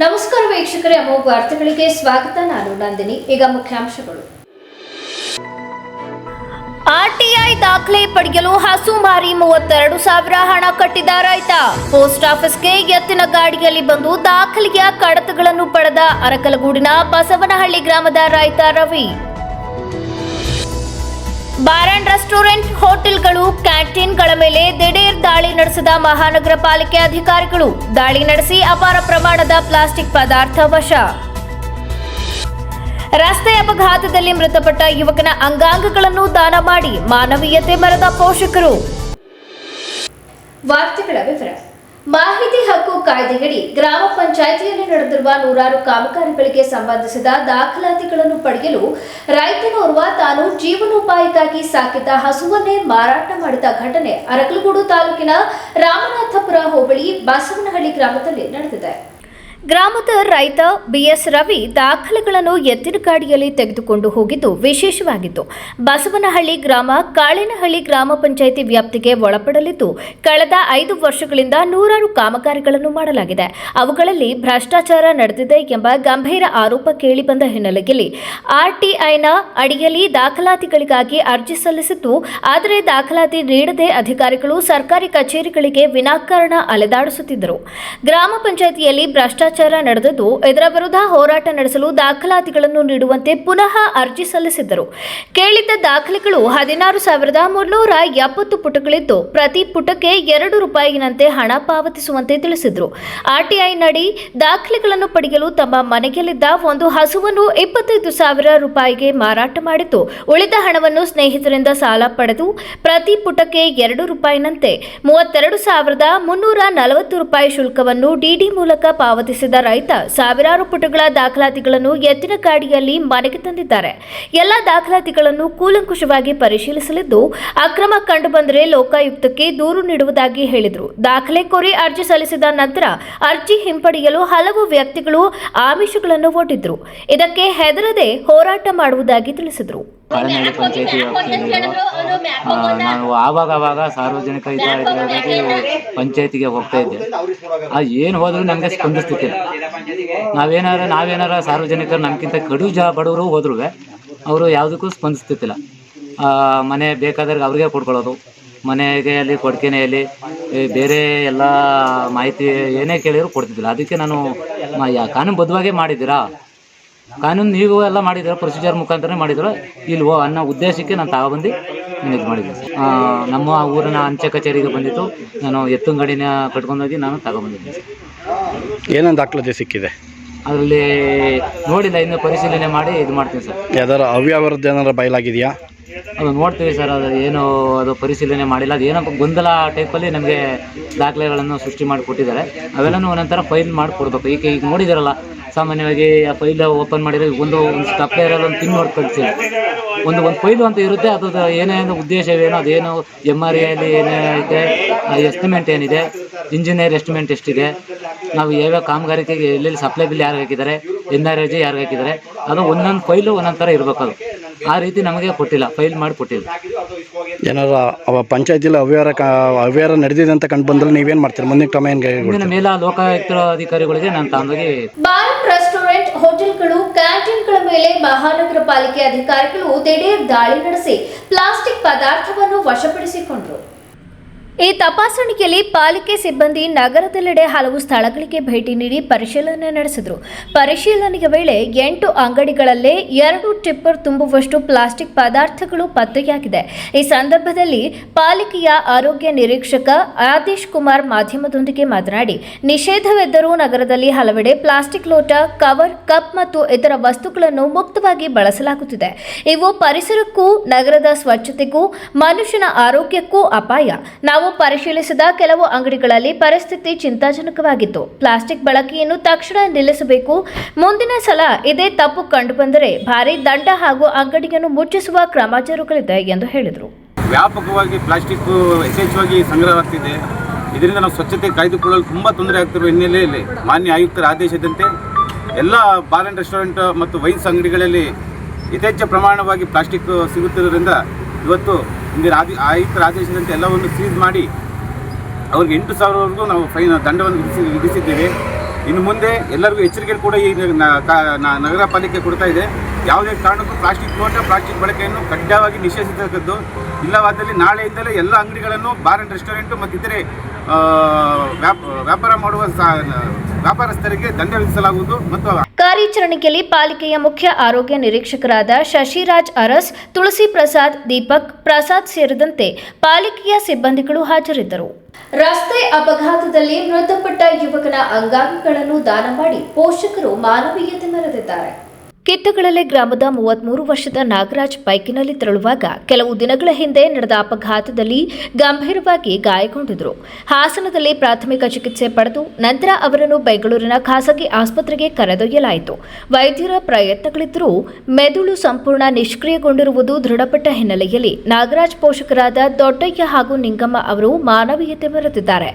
ನಮಸ್ಕಾರ ವೀಕ್ಷಕರೇ, ಅಮೋಘ ವಾರ್ತೆಗಳಿಗೆ ಸ್ವಾಗತ. ನಾನು ನಂದಿನಿ. ಈಗ ಮುಖ್ಯಾಂಶಗಳು. ಆರ್ಟಿಐ ದಾಖಲೆ ಪಡೆಯಲು ಹಸು ಮಾರಿ 32,000 ಹಣ ಕಟ್ಟಿದ ರೈತ. ಪೋಸ್ಟ್ ಆಫೀಸ್ಗೆ ಎತ್ತಿನ ಗಾಡಿಯಲ್ಲಿ ಬಂದು ದಾಖಲೆಯ ಕಡತಗಳನ್ನು ಪಡೆದ ಅರಕಲಗೂಡಿನ ಬಸವನಹಳ್ಳಿ ಗ್ರಾಮದ ರೈತ ರವಿ. ಬಾರ್ ಅಂಡ್ ರೆಸ್ಟೋರೆಂಟ್, ಹೋಟೆಲ್ಗಳು, ಕ್ಯಾಂಟೀನ್ಗಳ ಮೇಲೆ ದಿಢೀರ್ ದಾಳಿ ನಡೆಸಿದ ಮಹಾನಗರ ಪಾಲಿಕೆ ಅಧಿಕಾರಿಗಳು. ದಾಳಿ ನಡೆಸಿ ಅಪಾರ ಪ್ರಮಾಣದ ಪ್ಲಾಸ್ಟಿಕ್ ಪದಾರ್ಥ ವಶ. ರಸ್ತೆ ಅಪಘಾತದಲ್ಲಿ ಮೃತಪಟ್ಟ ಯುವಕನ ಅಂಗಾಂಗಗಳನ್ನು ದಾನ ಮಾಡಿ ಮಾನವೀಯತೆ ಮೆರೆದ ಪೋಷಕರು. ವಾರ್ತೆಗಳ ವಿವರ. ಮಾಹಿತಿ ಹಕ್ಕು ಕಾಯ್ದೆಯಡಿ ಗ್ರಾಮ ಪಂಚಾಯಿತಿಯಲ್ಲಿ ನಡೆದಿರುವ ನೂರಾರು ಕಾಮಗಾರಿಗಳಿಗೆ ಸಂಬಂಧಿಸಿದ ದಾಖಲಾತಿಗಳನ್ನು ಪಡೆಯಲು ರೈತನೋರ್ವ ತಾನು ಜೀವನೋಪಾಯಕ್ಕಾಗಿ ಸಾಕಿದ್ದ ಹಸುವನ್ನೇ ಮಾರಾಟ ಮಾಡಿದ ಘಟನೆ ಅರಕಲಗೂಡು ತಾಲೂಕಿನ ರಾಮನಾಥಪುರ ಹೋಬಳಿ ಬಸವನಹಳ್ಳಿ ಗ್ರಾಮದಲ್ಲಿ ನಡೆದಿದೆ. ಗ್ರಾಮದ ರೈತ ಬಿಎಸ್ ರವಿ ದಾಖಲೆಗಳನ್ನು ಎತ್ತಿನ ಗಾಡಿಯಲ್ಲಿ ತೆಗೆದುಕೊಂಡು ಹೋಗಿದ್ದು ವಿಶೇಷವಾಗಿತ್ತು. ಬಸವನಹಳ್ಳಿ ಗ್ರಾಮ ಕಾಳೇನಹಳ್ಳಿ ಗ್ರಾಮ ಪಂಚಾಯಿತಿ ವ್ಯಾಪ್ತಿಗೆ ಒಳಪಡಲಿದ್ದು ಕಳೆದ 5 ವರ್ಷಗಳಿಂದ ನೂರಾರು ಕಾಮಗಾರಿಗಳನ್ನು ಮಾಡಲಾಗಿದೆ. ಅವುಗಳಲ್ಲಿ ಭ್ರಷ್ಟಾಚಾರ ನಡೆದಿದೆ ಎಂಬ ಗಂಭೀರ ಆರೋಪ ಕೇಳಿಬಂದ ಹಿನ್ನೆಲೆಯಲ್ಲಿ ಆರ್ಟಿಐನ ಅಡಿಯಲ್ಲಿ ದಾಖಲಾತಿಗಳಿಗಾಗಿ ಅರ್ಜಿ ಸಲ್ಲಿಸಿದ್ದು, ಆದರೆ ದಾಖಲಾತಿ ನೀಡದೆ ಅಧಿಕಾರಿಗಳು ಸರ್ಕಾರಿ ಕಚೇರಿಗಳಿಗೆ ವಿನಾಕಾರಣ ಅಲೆದಾಡಿಸುತ್ತಿದ್ದರು. ಗ್ರಾಮ ಪಂಚಾಯಿತಿಯಲ್ಲಿ ಭ್ರಷ್ಟಾಚಾರ ನಡೆದಿದ್ದು, ಇದರ ವಿರುದ್ಧ ಹೋರಾಟ ನಡೆಸಲು ದಾಖಲಾತಿಗಳನ್ನು ನೀಡುವಂತೆ ಪುನಃ ಅರ್ಜಿ ಸಲ್ಲಿಸಿದ್ದರು. ಕೇಳಿದ್ದ ದಾಖಲೆಗಳು 16,370 ಪುಟಗಳಿದ್ದು, ಪ್ರತಿ ಪುಟಕ್ಕೆ ₹2 ಹಣ ಪಾವತಿಸುವಂತೆ ತಿಳಿಸಿದ್ರು. ಆರ್ಟಿಐ ನಡಿ ದಾಖಲೆಗಳನ್ನು ಪಡೆಯಲು ತಮ್ಮ ಮನೆಯಲ್ಲಿದ್ದ ಒಂದು ಹಸುವನ್ನು ₹25,000 ಮಾರಾಟ ಮಾಡಿದ್ದು, ಉಳಿದ ಹಣವನ್ನು ಸ್ನೇಹಿತರಿಂದ ಸಾಲ ಪಡೆದು ಪ್ರತಿ ಪುಟಕ್ಕೆ ₹2 ₹32,340 ಶುಲ್ಕವನ್ನು ಡಿಡಿ ಮೂಲಕ ಪಾವತಿಸಿದ ರೈತ ಸಾವಿರಾರು ಪುಟಗಳ ದಾಖಲಾತಿಗಳನ್ನು ಎತ್ತಿನ ಗಾಡಿಯಲ್ಲಿ ಮನೆಗೆ ತಂದಿದ್ದಾರೆ. ಎಲ್ಲ ದಾಖಲಾತಿಗಳನ್ನು ಕೂಲಂಕುಷವಾಗಿ ಪರಿಶೀಲಿಸಲಿದ್ದು, ಅಕ್ರಮ ಕಂಡುಬಂದರೆ ಲೋಕಾಯುಕ್ತಕ್ಕೆ ದೂರು ನೀಡುವುದಾಗಿ ಹೇಳಿದರು. ದಾಖಲೆ ಕೋರಿ ಅರ್ಜಿ ಸಲ್ಲಿಸಿದ ನಂತರ ಅರ್ಜಿ ಹಿಂಪಡೆಯಲು ಹಲವು ವ್ಯಕ್ತಿಗಳು ಆಮಿಷಗಳನ್ನು ಒಡ್ಡಿದ್ರು. ಇದಕ್ಕೆ ಹೆದರದೆ ಹೋರಾಟ ಮಾಡುವುದಾಗಿ ತಿಳಿಸಿದರು. ಕಾಳೇನಹಳ್ಳಿ ಪಂಚಾಯತಿ ನಾನು ಆವಾಗ ಸಾರ್ವಜನಿಕ ಹಿತಾಧಿಕಾರಿ ಪಂಚಾಯತಿಗೆ ಹೋಗ್ತಾ ಇದ್ದೆ. ಏನು ಹೋದ್ರು ನಮಗೆ ಸ್ಪಂದಿಸ್ತಿಲ್ಲ. ನಾವೇನಾರ ಸಾರ್ವಜನಿಕರು ನಮ್ಗಿಂತ ಕಡು ಬಡವರು ಹೋದ್ರು ಅವರು ಯಾವುದಕ್ಕೂ ಸ್ಪಂದಿಸ್ತಿಲ್ಲ. ಮನೆ ಬೇಕಾದ್ರೆ ಅವ್ರಿಗೆ ಕೊಡ್ಕೊಳ್ಳೋದು, ಮನೆಗೆ ಅಲ್ಲಿ ಕೊಡ್ಕೆನೆಯಲ್ಲಿ ಬೇರೆ ಎಲ್ಲ ಮಾಹಿತಿ ಏನೇ ಕೇಳಿದ್ರು ಕೊಡ್ತಿದ್ದಿಲ್ಲ. ಅದಕ್ಕೆ ನಾನು ಕಾನೂನುಬದ್ಧವಾಗೇ ಮಾಡಿದ್ದೀರಾ, ಕಾನೂನು ನೀವು ಎಲ್ಲ ಮಾಡಿದ್ದೀರ, ಪ್ರೊಸೀಜರ್ ಮುಖಾಂತರ ಮಾಡಿದ್ರೆ ಇಲ್ವೋ ಅನ್ನೋ ಉದ್ದೇಶಕ್ಕೆ ನಾನು ತಗೊಬಂದು ಇದು ಮಾಡಿದ್ದೆ. ನಮ್ಮ ಊರಿನ ಅಂಚೆ ಕಚೇರಿಗೆ ಬಂದಿತ್ತು. ನಾನು ಎತ್ತಿನ ಗಾಡಿನ ಕಟ್ಕೊಂಡೋಗಿ ನಾನು ತಗೊಬಂದಿದ್ದೆ. ಏನೇನು ದಾಖಲಾತಿ ಸಿಕ್ಕಿದೆ? ಅದರಲ್ಲಿ ನೋಡಿಲ್ಲ, ಇನ್ನು ಪರಿಶೀಲನೆ ಮಾಡಿ ಇದು ಮಾಡ್ತೀನಿ ಸರ್. ಯಾವ್ದಾರು ಅವ್ಯವಹಾರದ ಏನಾರು ಬಯಲಾಗಿದೆಯಾ? ಅದು ನೋಡ್ತೀವಿ ಸರ್. ಅದು ಪರಿಶೀಲನೆ ಮಾಡಿಲ್ಲ. ಅದು ಏನೋ ಗೊಂದಲ ಟೈಪಲ್ಲಿ ನಮಗೆ ದಾಖಲೆಗಳನ್ನು ಸೃಷ್ಟಿ ಮಾಡಿ ಕೊಟ್ಟಿದ್ದಾರೆ. ಅವೆಲ್ಲನೂ ಒಂದೊಂಥರ ಫೈಲ್ ಮಾಡಿ ಕೊಡಬೇಕು. ಈಗ ನೋಡಿದಾರಲ್ಲ, ಸಾಮಾನ್ಯವಾಗಿ ಆ ಫೈಲ್ ಓಪನ್ ಮಾಡಿದರೆ ಒಂದು ಸ್ಟಪ್ ಇರೋಲ್ಲ, ಒಂದು ಪಿನ್ ನೋಡಿ ಕಳಿಸಿಲ್ಲ. ಒಂದು ಫೈಲು ಅಂತ ಇರುತ್ತೆ. ಅದು ಏನೇನು ಉದ್ದೇಶವೇನೋ, ಅದೇನು MRAಯಲ್ಲಿ ಏನೈತೆ, ಎಸ್ಟಿಮೇಟ್ ಏನಿದೆ, ಇಂಜಿನಿಯರ್ ಎಸ್ಟಿಮೇಟ್ ಎಷ್ಟಿದೆ, ನಾವು ಯಾವ್ಯಾವ ಕಾಮಗಾರಿಕೆಗೆ ಎಲ್ಲೆಲ್ಲಿ ಸಪ್ಲೈ ಬಿಲ್ ಯಾರು ಹಾಕಿದ್ದಾರೆ, NRAG ಯಾರು ಹಾಕಿದ್ದಾರೆ, ಅದು ಒಂದೊಂದು ಫೈಲು ಒಂದೊಂದು ಥರ ಇರಬೇಕು. ಅದು ಆ ರೀತಿ ನಮಗೆ ಕೊಟ್ಟಿಲ್ಲ, ಫೈಲ್ ಮಾಡಿ ಕೊಟ್ಟಿಲ್ಲ. ಏನಾದ್ರು ಪಂಚಾಯತಿಲಿ ಅವ್ಯವಹಾರ ನಡೆದಿದೆ ಅಂತ ಕಂಡು ಬಂದ್ರೆ ನೀವೇನು ಮಾಡ್ತೀರಿ? ಮುಂದಿನ ಕ್ರಮ ಏನು? ಮೇಲ ಲೋಕಾಯುಕ್ತ ಅಧಿಕಾರಿಗಳಿಗೆ ನಾನು ತಗೊಂಡೋಗಿ. ಬಾರ್ ಅಂಡ್ ರೆಸ್ಟೋರೆಂಟ್, ಹೋಟೆಲ್ಗಳು, ಕ್ಯಾಂಟೀನ್ಗಳ ಮೇಲೆ ಮಹಾನಗರ ಪಾಲಿಕೆ ಅಧಿಕಾರಿಗಳು ದಿಢೀರ್ ದಾಳಿ ನಡೆಸಿ ಪ್ಲಾಸ್ಟಿಕ್ ಪದಾರ್ಥವನ್ನು ವಶಪಡಿಸಿಕೊಂಡರು. ಈ ತಪಾಸಣೆಯಲ್ಲಿ ಪಾಲಿಕೆ ಸಿಬ್ಬಂದಿ ನಗರದೆಲ್ಲೆಡೆ ಹಲವು ಸ್ಥಳಗಳಿಗೆ ಭೇಟಿ ನೀಡಿ ಪರಿಶೀಲನೆ ನಡೆಸಿದರು. ಪರಿಶೀಲನೆಯ ವೇಳೆ 8 ಅಂಗಡಿಗಳಲ್ಲೇ 2 ಟಿಪ್ಪರ್ ತುಂಬುವಷ್ಟು ಪ್ಲಾಸ್ಟಿಕ್ ಪದಾರ್ಥಗಳು ಪತ್ತೆಯಾಗಿದೆ. ಈ ಸಂದರ್ಭದಲ್ಲಿ ಪಾಲಿಕೆಯ ಆರೋಗ್ಯ ನಿರೀಕ್ಷಕ ಆದೇಶ್ ಕುಮಾರ್ ಮಾಧ್ಯಮದೊಂದಿಗೆ ಮಾತನಾಡಿ, ನಿಷೇಧವೆದ್ದರೂ ನಗರದಲ್ಲಿ ಹಲವೆಡೆ ಪ್ಲಾಸ್ಟಿಕ್ ಲೋಟ, ಕವರ್, ಕಪ್ ಮತ್ತು ಇತರ ವಸ್ತುಗಳನ್ನು ಮುಕ್ತವಾಗಿ ಬಳಸಲಾಗುತ್ತಿದೆ. ಇವು ಪರಿಸರಕ್ಕೂ ನಗರದ ಸ್ವಚ್ಛತೆಗೂ ಮನುಷ್ಯನ ಆರೋಗ್ಯಕ್ಕೂ ಅಪಾಯ. ನಾವು ಪರಿಶೀಲಿಸಿದ ಕೆಲವು ಅಂಗಡಿಗಳಲ್ಲಿ ಪರಿಸ್ಥಿತಿ ಚಿಂತಾಜನಕವಾಗಿತ್ತು. ಪ್ಲಾಸ್ಟಿಕ್ ಬಳಕೆಯನ್ನು ತಕ್ಷಣ ನಿಲ್ಲಿಸಬೇಕು. ಮುಂದಿನ ಸಲ ಇದೇ ತಪ್ಪು ಕಂಡುಬಂದರೆ ಭಾರಿ ದಂಡ ಹಾಗೂ ಅಂಗಡಿಯನ್ನು ಮುಚ್ಚಿಸುವ ಕ್ರಮ ಜರುಗಲಿದೆ ಎಂದು ಹೇಳಿದರು. ವ್ಯಾಪಕವಾಗಿ ಪ್ಲಾಸ್ಟಿಕ್ ಯಥೇಚ್ಛವಾಗಿ ಸಂಗ್ರಹವಾಗ್ತಿದೆ. ಇದರಿಂದ ನಾವು ಸ್ವಚ್ಛತೆ ಕಾಯ್ದುಕೊಳ್ಳಲು ತುಂಬ ತೊಂದರೆ ಆಗ್ತಿರುವ ಹಿನ್ನೆಲೆಯಲ್ಲಿ ಮಾನ್ಯ ಆಯುಕ್ತರ ಆದೇಶದಂತೆ ಎಲ್ಲ ಬಾರ್ ಆ್ಯಂಡ್ ರೆಸ್ಟೋರೆಂಟ್ ಮತ್ತು ವೈನ್ಸ್ ಅಂಗಡಿಗಳಲ್ಲಿ ಯಥೇಚ್ಛ ಪ್ರಮಾಣವಾಗಿ ಪ್ಲಾಸ್ಟಿಕ್ ಸಿಗುತ್ತಿರುವುದರಿಂದ ಇವತ್ತು ಇಂದಿನ ಆಯುಕ್ತರ ಆದೇಶದಂತೆ ಎಲ್ಲವನ್ನು ಸೀಸ್ ಮಾಡಿ ಅವ್ರಿಗೆ 8,000ವರೆಗೂ ನಾವು ದಂಡವನ್ನು ವಿಧಿಸಿದ್ದೇವೆ. ಇನ್ನು ಮುಂದೆ ಎಲ್ಲರಿಗೂ ಎಚ್ಚರಿಕೆ ಕೂಡ ಈ ನಗರ ಪಾಲಿಕೆ ಕೊಡ್ತಾ ಇದೆ. ಯಾವುದೇ ಕಾರಣಕ್ಕೂ ಪ್ಲಾಸ್ಟಿಕ್ ಲೋಟ, ಪ್ಲಾಸ್ಟಿಕ್ ಬಳಕೆಯನ್ನು ಕಡ್ಡಾಯವಾಗಿ ನಿಷೇಧಿಸತಕ್ಕದ್ದು. ಇಲ್ಲವಾದಲ್ಲಿ ನಾಳೆಯಿಂದಲೇ ಎಲ್ಲ ಅಂಗಡಿಗಳನ್ನು ಬಾರ್ ಆ್ಯಂಡ್ ರೆಸ್ಟೋರೆಂಟು ಮತ್ತು ಇತರೆ ವ್ಯಾಪಾರ ಮಾಡುವ ವ್ಯಾಪಾರಸ್ಥರಿಗೆ ದಂಡ ವಿಧಿಸಲಾಗುವುದು. ಮತ್ತು ಕಾರ್ಯಾಚರಣೆಯಲ್ಲಿ ಪಾಲಿಕೆಯ ಮುಖ್ಯ ಆರೋಗ್ಯ ನಿರೀಕ್ಷಕರಾದ ಶಶಿರಾಜ್ ಅರಸ್, ತುಳಸಿ ಪ್ರಸಾದ್, ದೀಪಕ್ ಪ್ರಸಾದ್ ಸೇರಿದಂತೆ ಪಾಲಿಕೆಯ ಸಿಬ್ಬಂದಿಗಳು ಹಾಜರಿದ್ದರು. ರಸ್ತೆ ಅಪಘಾತದಲ್ಲಿ ಮೃತಪಟ್ಟ ಯುವಕನ ಅಂಗಾಂಗಗಳನ್ನು ದಾನ ಮಾಡಿ ಪೋಷಕರು ಮಾನವೀಯತೆ ಮೆರೆದಿದ್ದಾರೆ. ಕಿತ್ತಗಳಲೆ ಗ್ರಾಮದ 33 ವರ್ಷದ ನಾಗರಾಜ್ ಬೈಕಿನಲ್ಲಿ ತೆರಳುವಾಗ ಕೆಲವು ದಿನಗಳ ಹಿಂದೆ ನಡೆದ ಅಪಘಾತದಲ್ಲಿ ಗಂಭೀರವಾಗಿ ಗಾಯಗೊಂಡಿದ್ದರು. ಹಾಸನದಲ್ಲಿ ಪ್ರಾಥಮಿಕ ಚಿಕಿತ್ಸೆ ಪಡೆದು ನಂತರ ಅವರನ್ನು ಬೆಂಗಳೂರಿನ ಖಾಸಗಿ ಆಸ್ಪತ್ರೆಗೆ ಕರೆದೊಯ್ಯಲಾಯಿತು. ವೈದ್ಯರ ಪ್ರಯತ್ನಗಳಿದ್ದರೂ ಮೆದುಳು ಸಂಪೂರ್ಣ ನಿಷ್ಕ್ರಿಯಗೊಂಡಿರುವುದು ದೃಢಪಟ್ಟ ಹಿನ್ನೆಲೆಯಲ್ಲಿ ನಾಗರಾಜ್ ಪೋಷಕರಾದ ದೊಡ್ಡಯ್ಯ ಹಾಗೂ ನಿಂಗಮ್ಮ ಅವರು ಮಾನವೀಯತೆ ಮೆರೆದಿದ್ದಾರೆ.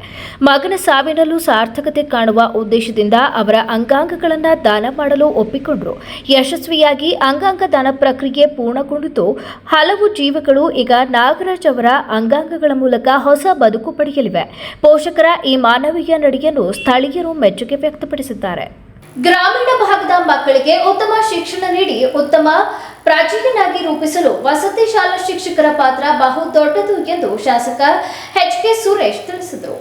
ಮಗನ ಸಾವಿನಲ್ಲೂ ಸಾರ್ಥಕತೆ ಕಾಣುವ ಉದ್ದೇಶದಿಂದ ಅವರ ಅಂಗಾಂಗಗಳನ್ನು ದಾನ ಮಾಡಲು ಒಪ್ಪಿಕೊಂಡರು. ಯಶಸ್ವಿಯಾಗಿ ಅಂಗಾಂಗ ದಾನ ಪ್ರಕ್ರಿಯೆ ಪೂರ್ಣಗೊಂಡಿದ್ದು ಹಲವು ಜೀವಗಳು ಈಗ ನಾಗರಾಜ್ ಅವರ ಅಂಗಾಂಗಗಳ ಮೂಲಕ ಹೊಸ ಬದುಕು ಪಡೆಯಲಿವೆ. ಪೋಷಕರ ಈ ಮಾನವೀಯ ನಡೆಯನ್ನು ಸ್ಥಳೀಯರು ಮೆಚ್ಚುಗೆ ವ್ಯಕ್ತಪಡಿಸಿದ್ದಾರೆ. ಗ್ರಾಮೀಣ ಭಾಗದ ಮಕ್ಕಳಿಗೆ ಉತ್ತಮ ಶಿಕ್ಷಣ ನೀಡಿ ಉತ್ತಮ ಪ್ರಜೆಯನ್ನಾಗಿ ರೂಪಿಸಲು ವಸತಿ ಶಾಲಾ ಶಿಕ್ಷಕರ ಪಾತ್ರ ಬಹು ದೊಡ್ಡದು ಎಂದು ಶಾಸಕ ಎಚ್.ಕೆ. ಸುರೇಶ್ ತಿಳಿಸಿದರು.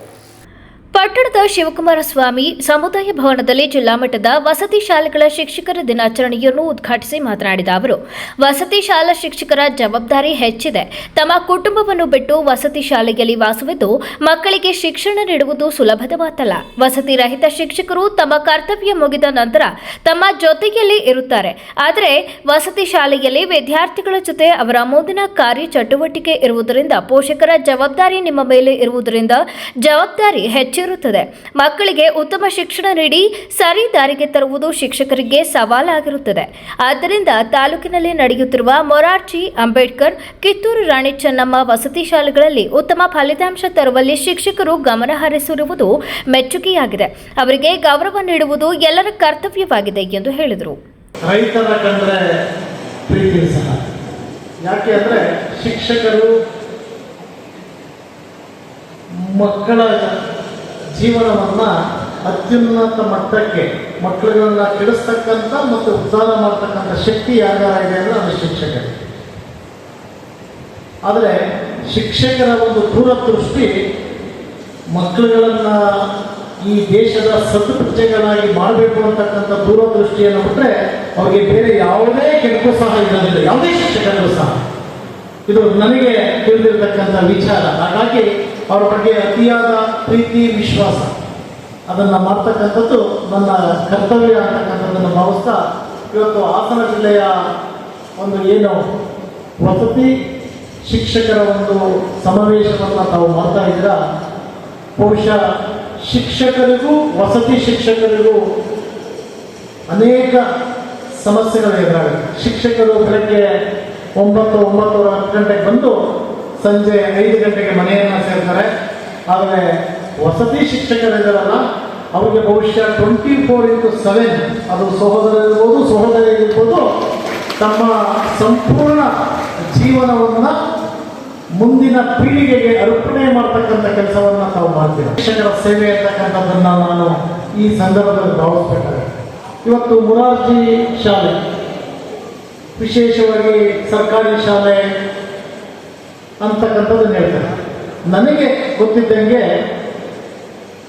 ಪಟ್ಟಣದ ಶಿವಕುಮಾರ ಸ್ವಾಮಿ ಸಮುದಾಯ ಭವನದಲ್ಲಿ ಜಿಲ್ಲಾ ಮಟ್ಟದ ವಸತಿ ಶಾಲೆಗಳ ಶಿಕ್ಷಕರ ದಿನಾಚರಣೆಯನ್ನು ಉದ್ಘಾಟಿಸಿ ಮಾತನಾಡಿದ ಅವರು, ವಸತಿ ಶಾಲಾ ಶಿಕ್ಷಕರ ಜವಾಬ್ದಾರಿ ಹೆಚ್ಚಿದೆ. ತಮ್ಮ ಕುಟುಂಬವನ್ನು ಬಿಟ್ಟು ವಸತಿ ಶಾಲೆಯಲ್ಲಿ ವಾಸವಿದ್ದು ಮಕ್ಕಳಿಗೆ ಶಿಕ್ಷಣ ನೀಡುವುದು ಸುಲಭದ ಮಾತಲ್ಲ. ವಸತಿ ರಹಿತ ಶಿಕ್ಷಕರು ತಮ್ಮ ಕರ್ತವ್ಯ ಮುಗಿದ ನಂತರ ತಮ್ಮ ಜೊತೆಯಲ್ಲಿ ಇರುತ್ತಾರೆ. ಆದರೆ ವಸತಿ ಶಾಲೆಯಲ್ಲಿ ವಿದ್ಯಾರ್ಥಿಗಳ ಜೊತೆ ಅವರ ಮುಂದಿನ ಕಾರ್ಯಚಟುವಟಿಕೆ ಇರುವುದರಿಂದ ಪೋಷಕರ ಜವಾಬ್ದಾರಿ ನಿಮ್ಮ ಮೇಲೆ ಇರುವುದರಿಂದ ಜವಾಬ್ದಾರಿ ಹೆಚ್ಚಿರುತ್ತದೆ. ಮಕ್ಕಳಿಗೆ ಉತ್ತಮ ಶಿಕ್ಷಣ ನೀಡಿ ಸರಿ ದಾರಿಗೆ ತರುವುದು ಶಿಕ್ಷಕರಿಗೆ ಸವಾಲಾಗಿರುತ್ತದೆ. ಆದ್ದರಿಂದ ತಾಲೂಕಿನಲ್ಲಿ ನಡೆಯುತ್ತಿರುವ ಮೊರಾರ್ಜಿ ಅಂಬೇಡ್ಕರ್, ಕಿತ್ತೂರು ರಾಣಿ ಚೆನ್ನಮ್ಮ ವಸತಿ ಶಾಲೆಗಳಲ್ಲಿ ಉತ್ತಮ ಫಲಿತಾಂಶ ತರುವಲ್ಲಿ ಶಿಕ್ಷಕರು ಗಮನ ಹರಿಸಿರುವುದು ಮೆಚ್ಚುಗೆಯಾಗಿದೆ. ಅವರಿಗೆ ಗೌರವ ನೀಡುವುದು ಎಲ್ಲರ ಕರ್ತವ್ಯವಾಗಿದೆ ಎಂದು ಹೇಳಿದರು. ರೈತರ ಕಂಡ್ರೆ ಪ್ರೀತಿ ಸಹ. ಯಾಕೆ ಅಂದರೆ ಶಿಕ್ಷಕರು ಮಕ್ಕಳ ಜೀವನವನ್ನು ಅತ್ಯುನ್ನತ ಮಟ್ಟಕ್ಕೆ ಮಕ್ಕಳುಗಳನ್ನ ಕೆಡಿಸ್ತಕ್ಕಂಥ ಮತ್ತು ಉದ್ಧಾರ ಮಾಡ್ತಕ್ಕಂಥ ಶಕ್ತಿ ಯಾರ್ಯಾರ ಇದೆ ಅಂದರೆ ಅದು ಶಿಕ್ಷಕರು. ಆದರೆ ಶಿಕ್ಷಕರ ಒಂದು ದೂರದೃಷ್ಟಿ ಮಕ್ಕಳುಗಳನ್ನು ಈ ದೇಶದ ಸದ್ಪ್ರಜೆಗಳಾಗಿ ಮಾಡಬೇಕು ಅಂತಕ್ಕಂಥ ದೂರದೃಷ್ಟಿಯನ್ನು ಬಿಟ್ಟರೆ ಅವ್ರಿಗೆ ಬೇರೆ ಯಾವುದೇ ಕೆಲಸವೂ ಸಹ ಇರೋದಿಲ್ಲ, ಯಾವುದೇ ಶಿಕ್ಷಕರು ಸಹ. ಇದು ನನಗೆ ತಿಳಿದಿರ್ತಕ್ಕಂಥ ವಿಚಾರ. ಹಾಗಾಗಿ ಅವರ ಬಗ್ಗೆ ಅತಿಯಾದ ಪ್ರೀತಿ, ವಿಶ್ವಾಸ ಅದನ್ನು ಮಾಡ್ತಕ್ಕಂಥದ್ದು ನನ್ನ ಕರ್ತವ್ಯ ಅಂತಕ್ಕಂಥದ್ದನ್ನು ಭಾವಿಸ್ತಾ ಇವತ್ತು ಹಾಸನ ಜಿಲ್ಲೆಯ ಒಂದು ಏನು ವಸತಿ ಶಿಕ್ಷಕರ ಒಂದು ಸಮಾವೇಶವನ್ನು ತಾವು ಮಾಡ್ತಾ ಇದ್ದೀರಾ, ಬಹುಶಃ ಶಿಕ್ಷಕರಿಗೂ ವಸತಿ ಶಿಕ್ಷಕರಿಗೂ ಅನೇಕ ಸಮಸ್ಯೆಗಳು ಎದುರಾಗುತ್ತೆ. ಶಿಕ್ಷಕರು ಬೆಳಗ್ಗೆ 9:30 ಗಂಟೆಗೆ ಬಂದು ಸಂಜೆ 5 ಗಂಟೆಗೆ ಮನೆಯನ್ನು ಸೇರ್ತಾರೆ. ಆದರೆ ವಸತಿ ಶಿಕ್ಷಕರಿದ್ದಾರಲ್ಲ ಅವರಿಗೆ ಬಹುಶಃ 24/7 ಅದು ಸಹೋದರರಿರ್ಬೋದು, ಸಹೋದರಿಯರಿರ್ಬೋದು, ತಮ್ಮ ಸಂಪೂರ್ಣ ಜೀವನವನ್ನು ಮುಂದಿನ ಪೀಳಿಗೆಗೆ ಅರ್ಪಣೆ ಮಾಡ್ತಕ್ಕಂಥ ಕೆಲಸವನ್ನು ತಾವು ಮಾಡ್ತೀವಿ. ಶಿಕ್ಷಕರ ಸೇವೆ ಅಂತಕ್ಕಂಥದ್ದನ್ನು ನಾನು ಈ ಸಂದರ್ಭದಲ್ಲಿ ಭಾವಿಸ್ಬೇಕಾಗುತ್ತೆ. ಇವತ್ತು ಮೊರಾರ್ಜಿ ಶಾಲೆ, ವಿಶೇಷವಾಗಿ ಸರ್ಕಾರಿ ಶಾಲೆ ಅಂತಕ್ಕಂಥದ್ದನ್ನು ಹೇಳ್ತಾರೆ. ನನಗೆ ಗೊತ್ತಿದ್ದಂಗೆ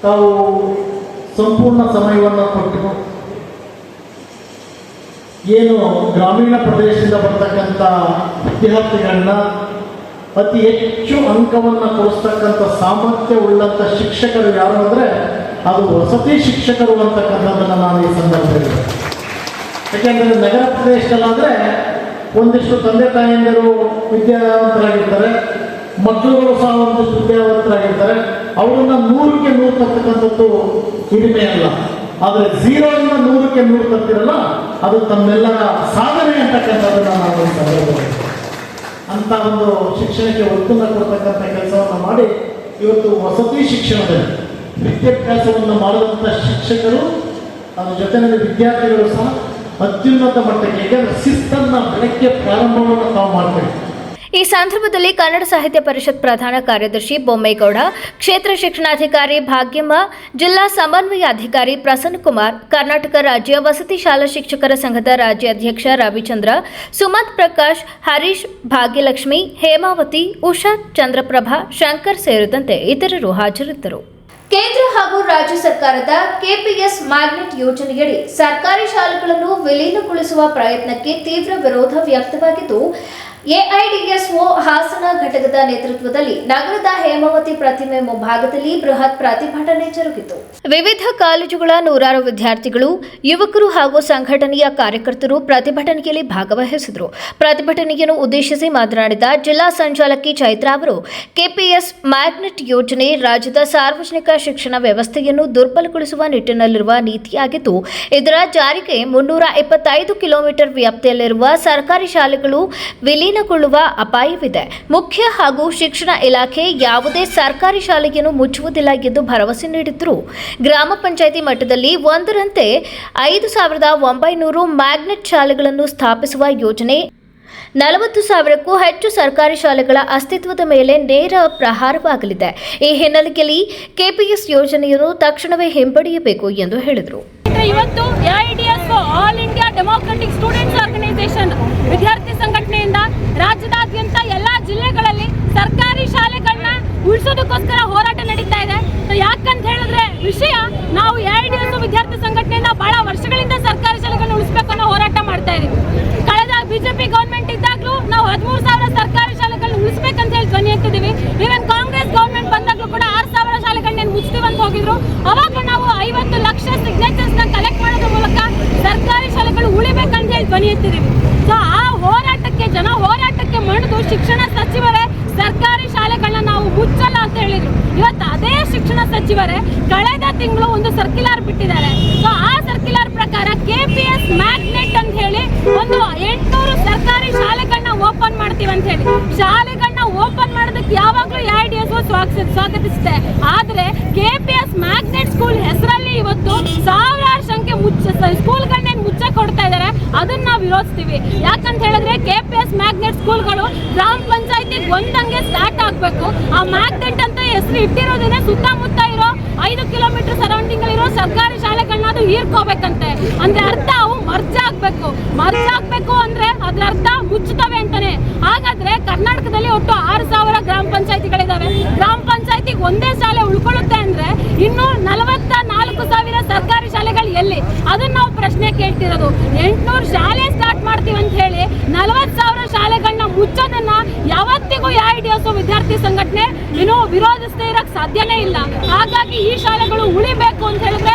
ತಾವು ಸಂಪೂರ್ಣ ಸಮಯವನ್ನು ಕೊಟ್ಟು ಏನು ಗ್ರಾಮೀಣ ಪ್ರದೇಶದಿಂದ ಬರ್ತಕ್ಕಂಥ ವಿದ್ಯಾರ್ಥಿಗಳನ್ನ ಅತಿ ಹೆಚ್ಚು ಅಂಕವನ್ನು ಕೊಡಿಸ್ತಕ್ಕಂಥ ಸಾಮರ್ಥ್ಯ ಉಳ್ಳಂಥ ಶಿಕ್ಷಕರು ಯಾರು ಅಂದರೆ ಅದು ವಸತಿ ಶಿಕ್ಷಕರು ಅಂತಕ್ಕಂಥದ್ದನ್ನು ನಾನು ಈ ಸಂದರ್ಭದಲ್ಲಿ. ಯಾಕೆಂದರೆ ನಗರ ಪ್ರದೇಶದಲ್ಲಾದರೆ ಒಂದಿಷ್ಟು ತಂದೆ ತಾಯಿಯಂದಿರು ವಿದ್ಯಾವಂತರಾಗಿರ್ತಾರೆ, ಮಕ್ಕಳುಗಳು ಸಹ ಒಂದಿಷ್ಟು ವಿದ್ಯಾವಂತರಾಗಿರ್ತಾರೆ. ಅವರನ್ನು 100ಕ್ಕೆ 100 ತರ್ತಕ್ಕಂಥದ್ದು ಕಡಿಮೆ ಅಲ್ಲ. ಆದರೆ 0ರಿಂದ 100ಕ್ಕೆ 100 ತರ್ತಿರಲ್ಲ, ಅದು ತಮ್ಮೆಲ್ಲರ ಸಾಧನೆ ಅಂತಕ್ಕಂಥದ್ದನ್ನು ನಾವು ಈ ಸಂದರ್ಭದಲ್ಲಿ ಅಂಥ ಒಂದು ಶಿಕ್ಷಣಕ್ಕೆ ಒತ್ತನ್ನು ಕೊಡ್ತಕ್ಕಂಥ ಕೆಲಸವನ್ನು ಮಾಡಿ ಇವತ್ತು ವಸತಿ ಶಿಕ್ಷಣದಲ್ಲಿ ವಿದ್ಯಾಭ್ಯಾಸವನ್ನು ಮಾಡುವಂಥ ಶಿಕ್ಷಕರು ಅದ್ರ ಜೊತೆಯಲ್ಲಿ ವಿದ್ಯಾರ್ಥಿಗಳು ಸಹ ಅತ್ಯುನ್ನತ ಮಟ್ಟಕ್ಕೆ, ಏಕೆಂದರೆ ಶಿಸ್ತನ್ನು ಬೆಳಗ್ಗೆ ಪ್ರಾರಂಭವನ್ನು ತಾವು ಮಾಡ್ತೇವೆ. ಈ ಸಂದರ್ಭದಲ್ಲಿ ಕನ್ನಡ ಸಾಹಿತ್ಯ ಪರಿಷತ್ ಪ್ರಧಾನ ಕಾರ್ಯದರ್ಶಿ ಬೊಮ್ಮೇಗೌಡ, ಕ್ಷೇತ್ರ ಶಿಕ್ಷಣಾಧಿಕಾರಿ ಭಾಗ್ಯಮ್ಮ, ಜಿಲ್ಲಾ ಸಮನ್ವಯ ಅಧಿಕಾರಿ ಪ್ರಸನ್ನಕುಮಾರ್, ಕರ್ನಾಟಕ ರಾಜ್ಯ ವಸತಿ ಶಾಲಾ ಶಿಕ್ಷಕರ ಸಂಘದ ರಾಜ್ಯ ಅಧ್ಯಕ್ಷ ರವಿಚಂದ್ರ, ಸುಮಂತ್ ಪ್ರಕಾಶ್, ಹರೀಶ್, ಭಾಗ್ಯಲಕ್ಷ್ಮಿ, ಹೇಮಾವತಿ, ಉಷಾ, ಚಂದ್ರಪ್ರಭಾ, ಶಂಕರ್ ಸೇರಿದಂತೆ ಇತರರು ಹಾಜರಿದ್ದರು. ಕೇಂದ್ರ ಹಾಗೂ ರಾಜ್ಯ ಸರ್ಕಾರದ ಕೆಪಿಎಸ್ ಮ್ಯಾಗ್ನೆಟ್ ಯೋಜನೆಯಡಿ ಸರ್ಕಾರಿ ಶಾಲೆಗಳನ್ನು ವಿಲೀನಗೊಳಿಸುವ ಪ್ರಯತ್ನಕ್ಕೆ ತೀವ್ರ ವಿರೋಧ ವ್ಯಕ್ತವಾಗಿದ್ದು, ಎಐಡಿಎಸ್ಒ ಹಾಸನ ಘಟಕದ ನೇತೃತ್ವದಲ್ಲಿ ನಗರದ ಹೇಮಾವತಿ ಪ್ರತಿಮೆ ಮುಂಭಾಗದಲ್ಲಿ ಬೃಹತ್ ಪ್ರತಿಭಟನೆ ಜರುಗಿತು. ವಿವಿಧ ಕಾಲೇಜುಗಳ ನೂರಾರು ವಿದ್ಯಾರ್ಥಿಗಳು, ಯುವಕರು ಹಾಗೂ ಸಂಘಟನೆಯ ಕಾರ್ಯಕರ್ತರು ಪ್ರತಿಭಟನೆಯಲ್ಲಿ ಭಾಗವಹಿಸಿದರು. ಪ್ರತಿಭಟನೆಯನ್ನು ಉದ್ದೇಶಿಸಿ ಮಾತನಾಡಿದ ಜಿಲ್ಲಾ ಸಂಚಾಲಕಿ ಚೈತ್ರ ಅವರು, ಕೆಪಿಎಸ್ ಮ್ಯಾಗ್ನೆಟ್ ಯೋಜನೆ ರಾಜ್ಯದ ಸಾರ್ವಜನಿಕ ಶಿಕ್ಷಣ ವ್ಯವಸ್ಥೆಯನ್ನು ದುರ್ಬಲಗೊಳಿಸುವ ನಿಟ್ಟಿನಲ್ಲಿರುವ ನೀತಿಯಾಗಿದ್ದು, ಇದರ ಜಾರಿಗೆ 325 ಕಿಲೋಮೀಟರ್ ವ್ಯಾಪ್ತಿಯಲ್ಲಿರುವ ಸರ್ಕಾರಿ ಶಾಲೆಗಳು ವಿಲೀನಗೊಳ್ಳುವ ಅಪಾಯವಿದೆ. ಮುಖ್ಯ ಹಾಗೂ ಶಿಕ್ಷಣ ಇಲಾಖೆ ಯಾವುದೇ ಸರ್ಕಾರಿ ಶಾಲೆಯನ್ನು ಮುಚ್ಚುವುದಿಲ್ಲ ಎಂದು ಭರವಸೆ ನೀಡಿದ್ರು. ಗ್ರಾಮ ಪಂಚಾಯಿತಿ ಮಟ್ಟದಲ್ಲಿ ಒಂದರಂತೆ 5,900 ಮ್ಯಾಗ್ನೆಟ್ ಶಾಲೆಗಳನ್ನು ಸ್ಥಾಪಿಸುವ ಯೋಜನೆ 40,000ಕ್ಕೂ ಹೆಚ್ಚು ಸರ್ಕಾರಿ ಶಾಲೆಗಳ ಅಸ್ತಿತ್ವದ ಮೇಲೆ ನೇರ ಪ್ರಹಾರವಾಗಲಿದೆ. ಈ ಹಿನ್ನೆಲೆಯಲ್ಲಿ ಕೆಪಿಎಸ್ ಯೋಜನೆಯನ್ನು ತಕ್ಷಣವೇ ಹಿಂಪಡೆಯಬೇಕು ಎಂದು ಹೇಳಿದರು. ಇವತ್ತು AIDSO All India Democratic Students Organisation ವಿದ್ಯಾರ್ಥಿ ಸಂಘಟನೆಯಿಂದ ರಾಜ್ಯದಾದ್ಯಂತ ಎಲ್ಲಾ ಜಿಲ್ಲೆಗಳಲ್ಲಿ ಸರ್ಕಾರಿ ಶಾಲೆಗಳನ್ನ ಉಳಿಸೋದಕ್ಕೋಸ್ಕರ ಹೋರಾಟ ನಡೀತಾ ಇದೆ. ಯಾಕಂತ ಹೇಳಿದ್ರೆ ವಿಷಯ, ನಾವು ಎಐಡಿಎಸ್ಒ ವಿದ್ಯಾರ್ಥಿ ಸಂಘಟನೆಯಿಂದ ಬಹಳ ವರ್ಷಗಳಿಂದ ಸರ್ಕಾರಿ ಶಾಲೆಗಳನ್ನ ಉಳಿಸಬೇಕು ಅನ್ನೋ ಹೋರಾಟ ಮಾಡ್ತಾ ಇದೀವಿ. ಕಳೆದ ಬಿಜೆಪಿ ಗವರ್ಮೆಂಟ್ ಇದ್ದಾಗಲೂ ನಾವು 13,000 ಸರ್ಕಾರಿ ಶಾಲೆಗಳನ್ನ ಉಳಿಸಬೇಕಂತ ಹೇಳಿ ಧ್ವನಿ ಎತ್ತಿದ್ದೀವಿ. ಈವನ್ ಕಾಂಗ್ರೆಸ್ ಗವರ್ಮೆಂಟ್ ಬಂದಾಗಲೂ ಕೂಡ 6,000 ಶಾಲೆಗಳನ್ನ ಮುಚ್ತೀವಿ ಅಂತ ಹೋಗಿದ್ರು. ಅವಾಗ ನಾವು 50 ಲಕ್ಷ ಸಿಗ್ನೇಚರ್ಸ್ ನ ಕಲೆಕ್ಟ್ ಮಾಡೋದ್ರ ಮೂಲಕ ಸರ್ಕಾರಿ ಶಾಲೆಗಳು ಉಳಿಬೇಕಂತ ಹೇಳಿ ಧ್ವನಿ ಎತ್ತಿದ್ದೀವಿ. ಸೊ ಆ ಹೋರಾಟಕ್ಕೆ ಮಣಿದು ಶಿಕ್ಷಣ ಸಚಿವರೇ ಸರ್ಕಾರಿ ಶಾಲೆಗಳನ್ನ ನಾವು ಮುಚ್ಚಲ್ಲ ಅಂತ ಹೇಳಿದ್ರು. ಇವತ್ತು ಅದೇ ಶಿಕ್ಷಣ ಸಚಿವರೇ ಕಳೆದ ತಿಂಗಳು ಒಂದು ಸರ್ಕ್ಯುಲರ್ ಬಿಟ್ಟಿದ್ದಾರೆ. ಸೊ ಆ ಸರ್ಕ್ಯುಲರ್ ಪ್ರಕಾರ ಕೆಪಿಎಸ್ ಮ್ಯಾಗ್ನೆಟ್ ಅಂತ ಹೇಳಿ ಒಂದು 800 ಸರ್ಕಾರಿ ಶಾಲೆಗಳನ್ನ ಓಪನ್ ಮಾಡ್ತೀವಿ ಅಂತ ಹೇಳಿ. ಶಾಲೆಗಳನ್ನ ಓಪನ್ ಮಾಡೋದಕ್ಕೆ ಯಾವಾಗಲೂ ಎಐಡಿಎಸ್ಒ ಸ್ವಾಗತಿಸುತ್ತೆ. ಆದ್ರೆ ಕೆಪಿಎಸ್ ಮ್ಯಾಗ್ನೆಟ್ ಸ್ಕೂಲ್ ಹೆಸರಲ್ಲಿ ಇವತ್ತು ಸಾವಿರಾರು ಸಂಖ್ಯೆ ಸ್ಕೂಲ್ಗಳನ್ನ ಮುಚ್ಚ ಕೊಡ್ತಾ ಇದ್ದಾರೆ. ಅದನ್ನ ನಾವು ವಿರೋಧಿಸ್ತೀವಿ. ಯಾಕಂತ ಹೇಳಿದ್ರೆ ಕೆಪಿಎಸ್ ಮ್ಯಾಗ್ನೆಟ್ ಸ್ಕೂಲ್ಗಳು ಗ್ರಾಮ ಪಂಚಾಯತಿಗೆ ಒಂದಂಗೆ ಸ್ಟಾರ್ಟ್ ಆಗ್ಬೇಕು. ಆ ಮ್ಯಾಗ್ನೆಟ್ ಅಂತ ಹೆಸರು ಇಟ್ಟಿರೋದನ್ನ ಸುತ್ತಮುತ್ತ ಇರೋ 5 ಕಿಲೋಮೀಟರ್ ಸರೌಂಡಿಂಗ್ ಇರೋ ಸರ್ಕಾರಿ ಶಾಲೆಗಳನ್ನ ಅದು ಹೀರ್ಕೋಬೇಕಂತೆ. ಅಂದ್ರೆ ಅರ್ಥ ಅವು ಮರ್ಜ್ ಆಗ್ಬೇಕು ಅಂದ್ರೆ ಅದ್ರ ಅರ್ಥ ಮುಚ್ಚುತ್ತವೆ ಅಂತಾನೆ. ಹಾಗಾದ್ರೆ ಕರ್ನಾಟಕದಲ್ಲಿ ಒಟ್ಟು 6,000 ಗ್ರಾಮ ಪಂಚಾಯತಿಗಳಿದಾವೆ. ಗ್ರಾಮ ಪಂಚಾಯತಿಗೆ ಒಂದೇ ಶಾಲೆ ಉಳ್ಕೊಳ್ಳುತ್ತೆ ಅಂದ್ರೆ ಇನ್ನು 44,000 ಸರ್ಕಾರಿ ಶಾಲೆಗಳು ಎಲ್ಲಿ? ಅದನ್ನ ನಾವು ಪ್ರಶ್ನೆ ಕೇಳ್ತಿರೋದು. 800 ಶಾಲೆ ಸ್ಟಾರ್ಟ್ ಮಾಡ್ತೀವಿ ಅಂತ ಹೇಳಿ 40,000 ಶಾಲೆಗಳನ್ನ ಮುಚ್ಚೋದನ್ನ ಯಾವತ್ತಿಗೂ ಎಐಡಿಎಸ್ಒ ವಿದ್ಯಾರ್ಥಿ ಸಂಘಟನೆ ವಿರೋಧಿಸದೇ ಇರಕ್ ಸಾಧ್ಯನೇ ಇಲ್ಲ. ಹಾಗಾಗಿ ಈ ಶಾಲೆಗಳು ಉಳಿಬೇಕು ಅಂತ ಹೇಳಿದ್ರೆ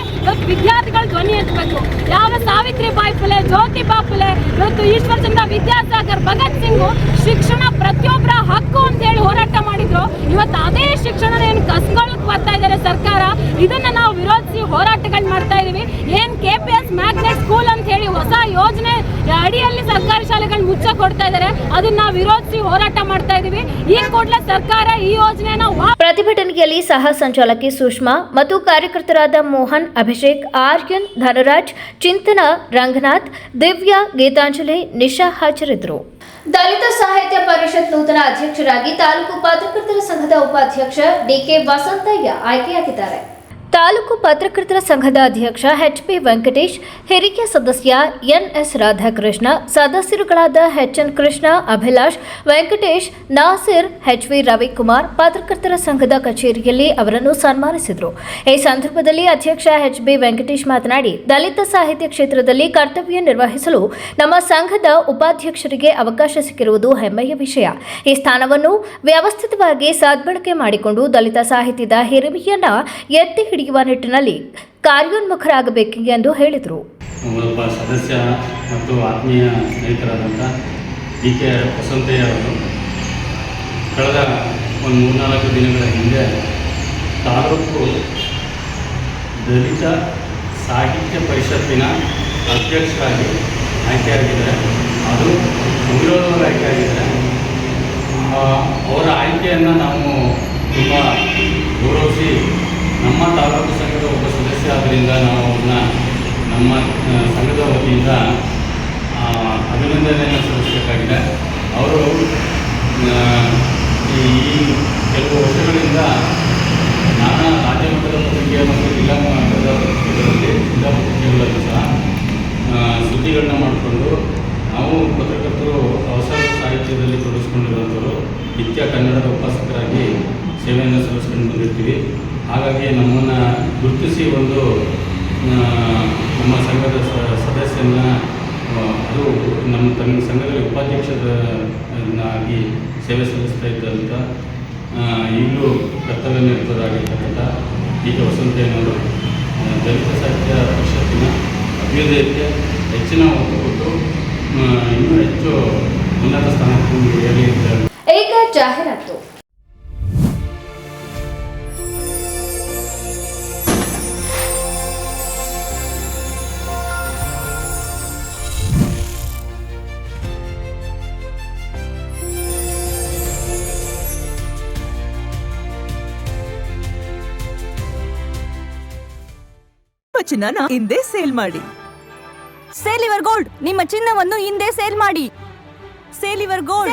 ವಿದ್ಯಾರ್ಥಿಗಳು ಧ್ವನಿ ಎತ್ತಬೇಕು. ಯಾವ ಸಾವಿತ್ರಿಬಾಯಿ ಫುಲೆ, ಜ್ಯೋತಿಬಾ ಫುಲೆ, ಇವತ್ತು ಈಶ್ವರಚಂದ್ರ ವಿದ್ಯಾಸಾಗರ್, ಭಗತ್ ಸಿಂಗ್ ಶಿಕ್ಷಣ ಪ್ರತಿಯೊಬ್ಬರ ಹಕ್ಕು ಅಂತ ಹೇಳಿ ಹೋರಾಟ ಮಾಡಿದ್ರು. ಇವತ್ತು ಅದೇ ಶಿಕ್ಷಣ ಏನು ಕಸ್ಕೊಳ್ಳಕ್ ಬರ್ತಾ ಇದ್ದಾರೆ ಸರ್ಕಾರ. ಇದನ್ನ ನಾವು ವಿರೋಧಿಸಿ ಹೋರಾಟಗಳು ಮಾಡ್ತಾ ಇದೀವಿ. ಏನ್ ಕೆಪಿಎಸ್ ಮ್ಯಾಗ್ನೆಟ್ ಸ್ಕೂಲ್ ಅಂತ ಹೇಳಿ ಹೊಸ ಯೋಜನೆ ಅಡಿಯಲ್ಲಿ ಸರ್ಕಾರಿ ಶಾಲೆಗಳು ಮುಚ್ಚ ಕೊಡ್ತಾ ಇದ್ದಾರೆ, ಅದನ್ನ ವಿರೋಧಿಸಿ ಹೋರಾಟ ಮಾಡ್ತಾ ಇದೀವಿ. ಈ ಕೂಡಲೇ ಸರ್ಕಾರ ಈ ಯೋಜನೆನ ಪ್ರತಿಭಟನೆಯಲ್ಲಿ ಸಹ ಸಂಚಾಲಕಿ ಸುಷ್ಮಾ ಮತ್ತು ಕಾರ್ಯಕರ್ತರಾದ ಮೋಹನ್, ಅಭಿಷೇಕ್, ಆರ್ಯನ್, ಧನರಾಜ್, ಚಿಂತನ, ರಂಗನಾಥ್, ದಿವ್ಯಾ, ಗೀತಾಂಜಲಿ, ನಿಶಾ ಹಾಜರಿದ್ದರು. ದಲಿತ ಸಾಹಿತ್ಯ ಪರಿಷತ್ ನೂತನ ಅಧ್ಯಕ್ಷರಾಗಿ ತಾಲೂಕು ಪತ್ರಕರ್ತರ ಸಂಘದ ಉಪಾಧ್ಯಕ್ಷ ಡಿಕೆ ವಸಂತಯ್ಯ ಆಯ್ಕೆಯಾಗಿದ್ದಾರೆ. ತಾಲೂಕು ಪತ್ರಕರ್ತರ ಸಂಘದ ಅಧ್ಯಕ್ಷ ಎಚ್ಪಿ ವೆಂಕಟೇಶ್, ಹಿರಿಯ ಸದಸ್ಯ ಎನ್ಎಸ್ ರಾಧಾಕೃಷ್ಣ, ಸದಸ್ಯರುಗಳಾದ ಎಚ್ಎನ್ ಕೃಷ್ಣ, ಅಭಿಲಾಷ್, ವೆಂಕಟೇಶ್, ನಾಸಿರ್, ಎಚ್ವಿ ರವಿಕುಮಾರ್ ಪತ್ರಕರ್ತರ ಸಂಘದ ಕಚೇರಿಯಲ್ಲಿ ಅವರನ್ನು ಸನ್ಮಾನಿಸಿದರು. ಈ ಸಂದರ್ಭದಲ್ಲಿ ಅಧ್ಯಕ್ಷ ಎಚ್ಬಿ ವೆಂಕಟೇಶ್ ಮಾತನಾಡಿ, ದಲಿತ ಸಾಹಿತ್ಯ ಕ್ಷೇತ್ರದಲ್ಲಿ ಕರ್ತವ್ಯ ನಿರ್ವಹಿಸಲು ನಮ್ಮ ಸಂಘದ ಉಪಾಧ್ಯಕ್ಷರಿಗೆ ಅವಕಾಶ ಸಿಕ್ಕಿರುವುದು ಹೆಮ್ಮೆಯ ವಿಷಯ. ಈ ಸ್ಥಾನವನ್ನು ವ್ಯವಸ್ಥಿತವಾಗಿ ಸದ್ಬಳಕೆ ಮಾಡಿಕೊಂಡು ದಲಿತ ಸಾಹಿತ್ಯದ ಹಿರಿಮೆಯನ್ನ ಎತ್ತಿ ಹಿಡಿಯುವ ನಿಟ್ಟಿನಲ್ಲಿ ಕಾರ್ಯೋನ್ಮುಖರಾಗಬೇಕು ಎಂದು ಹೇಳಿದರು. ಒಬ್ಬ ಸದಸ್ಯ ಮತ್ತು ಆತ್ಮೀಯ ಸ್ನೇಹಿತರಾದಂಥ ಡಿಕೆ ವಸಂತಯ್ಯ ಅವರು ಕಳೆದ ಒಂದು 3-4 ದಿನಗಳ ಹಿಂದೆ ತಾಲೂಕು ದಲಿತ ಸಾಹಿತ್ಯ ಪರಿಷತ್ತಿನ ಅಧ್ಯಕ್ಷರಾಗಿ ಆಯ್ಕೆಯಾಗಿದ್ದಾರೆ. ಅದು ಅವಿರೋಧವಾಗಿ ಆಯ್ಕೆಯಾಗಿದ್ದಾರೆ. ಅವರ ಆಯ್ಕೆಯನ್ನು ನಾವು ತುಂಬ ಗೌರವಿಸಿ, ನಮ್ಮ ತಾಲೂಕು ಸಂಘದ ಒಬ್ಬ ಸದಸ್ಯ ಆದ್ದರಿಂದ ನಾವು ಅವ್ರನ್ನ ನಮ್ಮ ಸಂಘದ ವತಿಯಿಂದ ಅಭಿನಂದನೆಯನ್ನು ಸಲ್ಲಿಸಬೇಕಾಗಿದೆ. ಅವರು ಈ ಕೆಲವು ವರ್ಷಗಳಿಂದ ನಾನಾ ರಾಜ್ಯ ಮಟ್ಟದ ಪತ್ರಿಕೆ ಮತ್ತು ಜಿಲ್ಲಾ ಮಟ್ಟದ ಪತ್ರಿಕೆಗಳಲ್ಲಿ ಜಿಲ್ಲಾ ಪತ್ರಿಕೆಗಳಲ್ಲೂ ಸಹ ಸುದ್ದಿಗಳನ್ನ ಮಾಡಿಕೊಂಡು ನಾವು ಪತ್ರಕರ್ತರು ಅವಸರ ಸಾಹಿತ್ಯದಲ್ಲಿ ತೊಡಗಿಸ್ಕೊಂಡಿರುವಂಥವರು ನಿತ್ಯ ಕನ್ನಡದ ಉಪಾಸಕರಾಗಿ ಸೇವೆಯನ್ನು ಸಲ್ಲಿಸ್ಕೊಂಡು ಬಂದಿರ್ತೀವಿ. ಹಾಗಾಗಿ ನಮ್ಮನ್ನು ಗುರುತಿಸಿ ಒಂದು ನಮ್ಮ ಸಂಘದ ಸದಸ್ಯನ ಅದು ನಮ್ಮ ಸಂಘದಲ್ಲಿ ಉಪಾಧ್ಯಕ್ಷರಾಗಿ ಸೇವೆ ಸಲ್ಲಿಸ್ತಾ ಇದ್ದಂಥ ಈಗಲೂ ಕರ್ತವ್ಯ ನಿರತರಾಗಿರ್ತಕ್ಕಂಥ ಈಗ ವಸಂತಯ್ಯನವರು ದಲಿತ ಸಾಹಿತ್ಯ ಪರಿಷತ್ತಿನ ಅಭ್ಯುದಯಕ್ಕೆ ಹೆಚ್ಚಿನ ಒತ್ತು ಕೊಟ್ಟು ಇನ್ನೂ ಹೆಚ್ಚು ಉನ್ನತ ಸ್ಥಾನಕ್ಕೆ ಏರಲಿ ಅಂತ. ಈಗ ಜಾಹೀರಾತು. ಚಿನ್ನನ ಹಿಂದೆ ಸೇಲ್ ಮಾಡಿ. ಸೇಲ್ ಯುವರ್ ಗೋಲ್ಡ್, ನಿಮ್ಮ ಚಿನ್ನವನ್ನು ಹಿಂದೆ ಸೇಲ್ ಮಾಡಿ. ಸೇಲ್ ಯುವರ್ ಗೋಲ್ಡ್,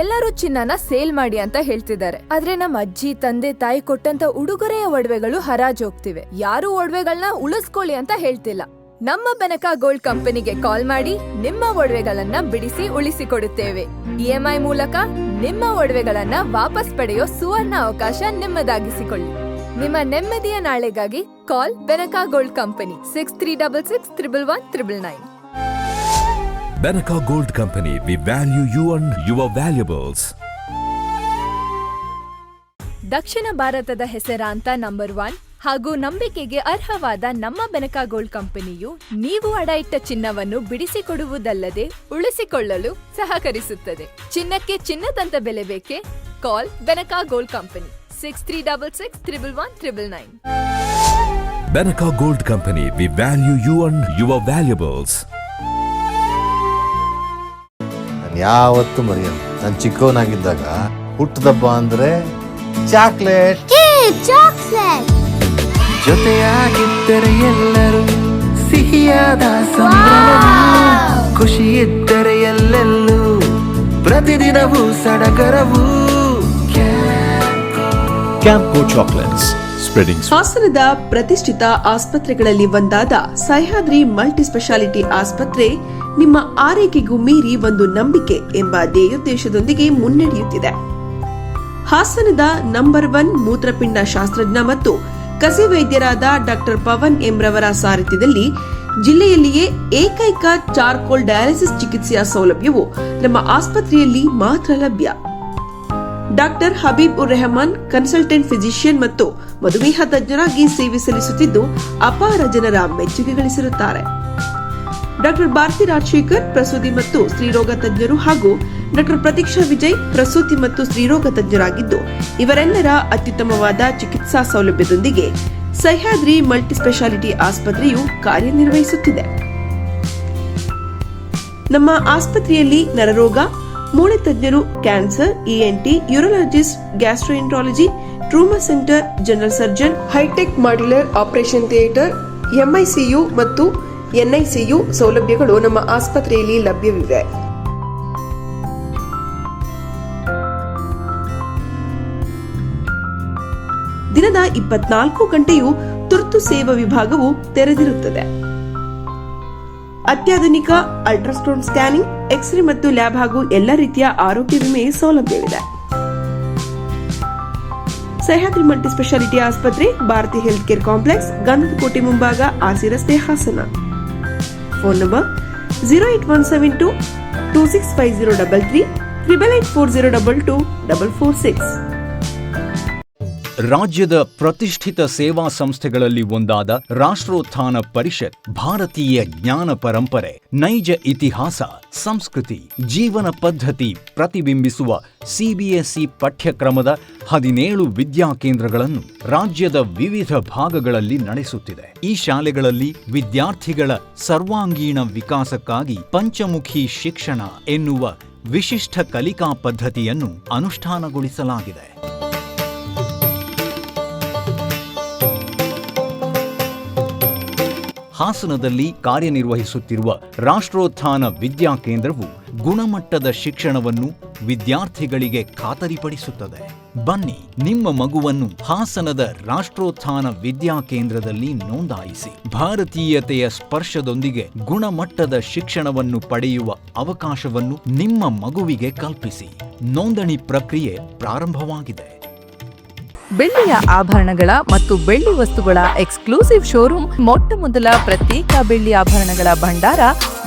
ಎಲ್ಲರೂ ಚಿನ್ನನ ಸೇಲ್ ಮಾಡಿ ಅಂತ ಹೇಳ್ತಿದ್ದಾರೆ. ಆದ್ರೆ ನಮ್ಮ ಅಜ್ಜಿ ತಂದೆ ತಾಯಿ ಕೊಟ್ಟಂತ ಉಡುಗೊರೆಯ ಒಡವೆಗಳು ಹರಾಜ್ ಹೋಗ್ತಿವೆ. ಯಾರು ಒಡವೆಗಳನ್ನ ಉಳಿಸ್ಕೊಳ್ಳಿ ಅಂತ ಹೇಳ್ತಿಲ್ಲ. ನಮ್ಮ ಬೆನಕ ಗೋಲ್ಡ್ ಕಂಪನಿಗೆ ಕಾಲ್ ಮಾಡಿ ನಿಮ್ಮ ಒಡವೆಗಳನ್ನ ಬಿಡಿಸಿ ಉಳಿಸಿಕೊಡುತ್ತೇವೆ. EMI ಮೂಲಕ ನಿಮ್ಮ ಒಡವೆಗಳನ್ನ ವಾಪಸ್ ಪಡೆಯೋ ಸುವರ್ಣ ಅವಕಾಶ ನಿಮ್ಮದಾಗಿಸಿಕೊಳ್ಳಿ. ನಿಮ್ಮ ನೆಮ್ಮದಿಯ ನಾಳೆಗಾಗಿ ಕಾಲ್ Benaka gold company 6366 111 999. Benaka Gold Company, we value you and your valuables. ದಕ್ಷಿಣ ಭಾರತದ ಹೆಸರಾಂತ ನಂಬರ್ 1 ಹಾಗೂ ನಂಬಿಕೆಗೆ ಅರ್ಹವಾದ ನಮ್ಮ ಬೆನಕ ಗೋಲ್ಡ್ ಕಂಪನಿಯು ನೀವು ಅಡ ಇಟ್ಟ ಚಿನ್ನವನ್ನು ಬಿಡಿಸಿಕೊಡುವುದಲ್ಲದೆ ಉಳಿಸಿಕೊಳ್ಳಲು ಸಹಕರಿಸುತ್ತದೆ. ಚಿನ್ನಕ್ಕೆ ಚಿನ್ನದಂತ ಬೆಲೆ ಬೇಕೆ? ಕಾಲ್ Benaka gold company 6366 111 999. Benaka Gold Company, we value you and your valuables. ಯಾವತ್ತು ಮರೆಯಲ್ಲ. ನಾನು ಚಿಕ್ಕವನಾಗಿದ್ದಾಗ ಹುಟ್ಟದಬ್ಬ ಅಂದ್ರೆ ಚಾಕ್ಲೇಟ್. ಜೊತೆಯಾಗಿದ್ದರೆ ಎಲ್ಲರೂ ಸಿಹಿಯಾದ ಸಂಭ್ರಮವು, ಖುಷಿ ಇದ್ದರೆ ಎಲ್ಲೆಲ್ಲೂ ಪ್ರತಿದಿನವೂ ಸಡಗರವು. Camco Chocolates, spreading. ಹಾಸನದ ಪ್ರತಿಷ್ಠಿತ ಆಸ್ಪತ್ರೆಗಳಲ್ಲಿ ಒಂದಾದ ಸಹ್ಯಾದ್ರಿ ಮಲ್ಟಿ ಸ್ಪೆಷಾಲಿಟಿ ಆಸ್ಪತ್ರೆ ನಿಮ್ಮ ಆರೈಕೆಗೂ ಮೀರಿ ಒಂದು ನಂಬಿಕೆ ಎಂಬ ಧ್ಯೇಯೋದ್ದೇಶದೊಂದಿಗೆ ಮುನ್ನಡೆಯುತ್ತಿದೆ. ಹಾಸನದ ನಂಬರ್ 1 ಮೂತ್ರಪಿಂಡ ಶಾಸ್ತ್ರಜ್ಞ ಮತ್ತು ಕಸಿ ವೈದ್ಯರಾದ ಡಾಕ್ಟರ್ ಪವನ್ ಎಂ ರವರ ಸಾರಥ್ಯದಲ್ಲಿ ಜಿಲ್ಲೆಯಲ್ಲಿಯೇ ಏಕೈಕ ಚಾರ್ಕೋಲ್ ಡಯಾಲಿಸಿಸ್ ಚಿಕಿತ್ಸೆಯ ಸೌಲಭ್ಯವು ನಮ್ಮ ಆಸ್ಪತ್ರೆಯಲ್ಲಿ ಮಾತ್ರ ಲಭ್ಯ. ಡಾಕ್ಟರ್ ಹಬೀಬ್ ಉರ್ ರೆಹಮಾನ್ ಕನ್ಸಲ್ಟೆಂಟ್ ಫಿಸಿಷಿಯನ್ ಮತ್ತು ಮಧುಮೇಹ ತಜ್ಞರಾಗಿ ಸೇವೆ ಸಲ್ಲಿಸುತ್ತಿದ್ದು ಅಪಾರ ಜನರ ಮೆಚ್ಚುಗೆ ಗಳಿಸಿರುತ್ತಾರೆ. ಡಾಕ್ಟರ್ ಭಾರತಿ ರಾಜಶೇಖರ್ ಪ್ರಸೂತಿ ಮತ್ತು ಸ್ತ್ರೀರೋಗ ತಜ್ಞರು ಹಾಗೂ ಡಾಕ್ಟರ್ ಪ್ರತೀಕ್ಷಾ ವಿಜಯ್ ಪ್ರಸೂತಿ ಮತ್ತು ಸ್ತ್ರೀರೋಗ ತಜ್ಞರಾಗಿದ್ದು ಇವರೆಲ್ಲರ ಅತ್ಯುತ್ತಮವಾದ ಚಿಕಿತ್ಸಾ ಸೌಲಭ್ಯದೊಂದಿಗೆ ಸಹ್ಯಾದ್ರಿ ಮಲ್ಟಿ ಸ್ಪೆಷಾಲಿಟಿ ಆಸ್ಪತ್ರೆಯು ಕಾರ್ಯನಿರ್ವಹಿಸುತ್ತಿದೆ. ನಮ್ಮ ಆಸ್ಪತ್ರೆಯಲ್ಲಿ ನರರೋಗ, ಮೂಳೆ ತಜ್ಞರು, cancer, ENT, urologist, gastroenterology, trauma centre, general surgeon, hi tech modular operation theatre, MICU ಮತ್ತು NICU ಸೌಲಭ್ಯಗಳು ನಮ್ಮ ಆಸ್ಪತ್ರೆಯಲ್ಲಿ ಲಭ್ಯವಿವೆ. ದಿನದ 24 ಗಂಟೆಯೂ ತುರ್ತು ಸೇವಾ ವಿಭಾಗವು ತೆರೆದಿರುತ್ತದೆ. ಅತ್ಯಾಧುನಿಕ ಅಲ್ಟ್ರಾಸೌಂಡ್ ಸ್ಕ್ಯಾನಿಂಗ್, ಎಕ್ಸ್ರೇ ಮತ್ತು ಲ್ಯಾಬ್ ಹಾಗೂ ಎಲ್ಲ ರೀತಿಯ ಆರೋಗ್ಯ ವಿಮೆ ಸೌಲಭ್ಯವಿದೆ. ಸಹ್ಯಾದ್ರಿ ಮಲ್ಟಿ ಸ್ಪೆಷಾಲಿಟಿ ಆಸ್ಪತ್ರೆ, ಭಾರತಿ ಹೆಲ್ತ್ ಕೇರ್ ಕಾಂಪ್ಲೆಕ್ಸ್, ಗಂಧದ ಕೋಟೆ ಮುಂಭಾಗ, RC ರಸ್ತೆ, ಹಾಸನ. Phone number 08172 265033 884022 446. ರಾಜ್ಯದ ಪ್ರತಿಷ್ಠಿತ ಸೇವಾ ಸಂಸ್ಥೆಗಳಲ್ಲಿ ಒಂದಾದ ರಾಷ್ಟ್ರೋತ್ಥಾನ ಪರಿಷತ್ ಭಾರತೀಯ ಜ್ಞಾನ ಪರಂಪರೆ, ನೈಜ ಇತಿಹಾಸ, ಸಂಸ್ಕೃತಿ, ಜೀವನ ಪದ್ಧತಿ ಪ್ರತಿಬಿಂಬಿಸುವ CBSE ಪಠ್ಯಕ್ರಮದ 17 ವಿದ್ಯಾಕೇಂದ್ರಗಳನ್ನು ರಾಜ್ಯದ ವಿವಿಧ ಭಾಗಗಳಲ್ಲಿ ನಡೆಸುತ್ತಿದೆ. ಈ ಶಾಲೆಗಳಲ್ಲಿ ವಿದ್ಯಾರ್ಥಿಗಳ ಸರ್ವಾಂಗೀಣ ವಿಕಾಸಕ್ಕಾಗಿ ಪಂಚಮುಖಿ ಶಿಕ್ಷಣ ಎನ್ನುವ ವಿಶಿಷ್ಟ ಕಲಿಕಾ ಪದ್ಧತಿಯನ್ನು ಅನುಷ್ಠಾನಗೊಳಿಸಲಾಗಿದೆ. ಹಾಸನದಲ್ಲಿ ಕಾರ್ಯನಿರ್ವಹಿಸುತ್ತಿರುವ ರಾಷ್ಟ್ರೋತ್ಥಾನ ವಿದ್ಯಾ ಕೇಂದ್ರವು ಗುಣಮಟ್ಟದ ಶಿಕ್ಷಣವನ್ನು ವಿದ್ಯಾರ್ಥಿಗಳಿಗೆ ಖಾತರಿಪಡಿಸುತ್ತದೆ. ಬನ್ನಿ, ನಿಮ್ಮ ಮಗುವನ್ನು ಹಾಸನದ ರಾಷ್ಟ್ರೋತ್ಥಾನ ವಿದ್ಯಾ ಕೇಂದ್ರದಲ್ಲಿ ನೋಂದಾಯಿಸಿ ಭಾರತೀಯತೆಯ ಸ್ಪರ್ಶದೊಂದಿಗೆ ಗುಣಮಟ್ಟದ ಶಿಕ್ಷಣವನ್ನು ಪಡೆಯುವ ಅವಕಾಶವನ್ನು ನಿಮ್ಮ ಮಗುವಿಗೆ ಕಲ್ಪಿಸಿ. ನೋಂದಣಿ ಪ್ರಕ್ರಿಯೆ ಪ್ರಾರಂಭವಾಗಿದೆ. ಬೆಳ್ಳಿಯ ಆಭರಣಗಳ ಮತ್ತು ಬೆಳ್ಳಿ ವಸ್ತುಗಳ ಎಕ್ಸ್ಕ್ಲೂಸಿವ್ ಶೋರೂಮ್, ಮೊಟ್ಟ ಮೊದಲ ಪ್ರತ್ಯೇಕ ಬೆಳ್ಳಿ ಆಭರಣಗಳ ಭಂಡಾರ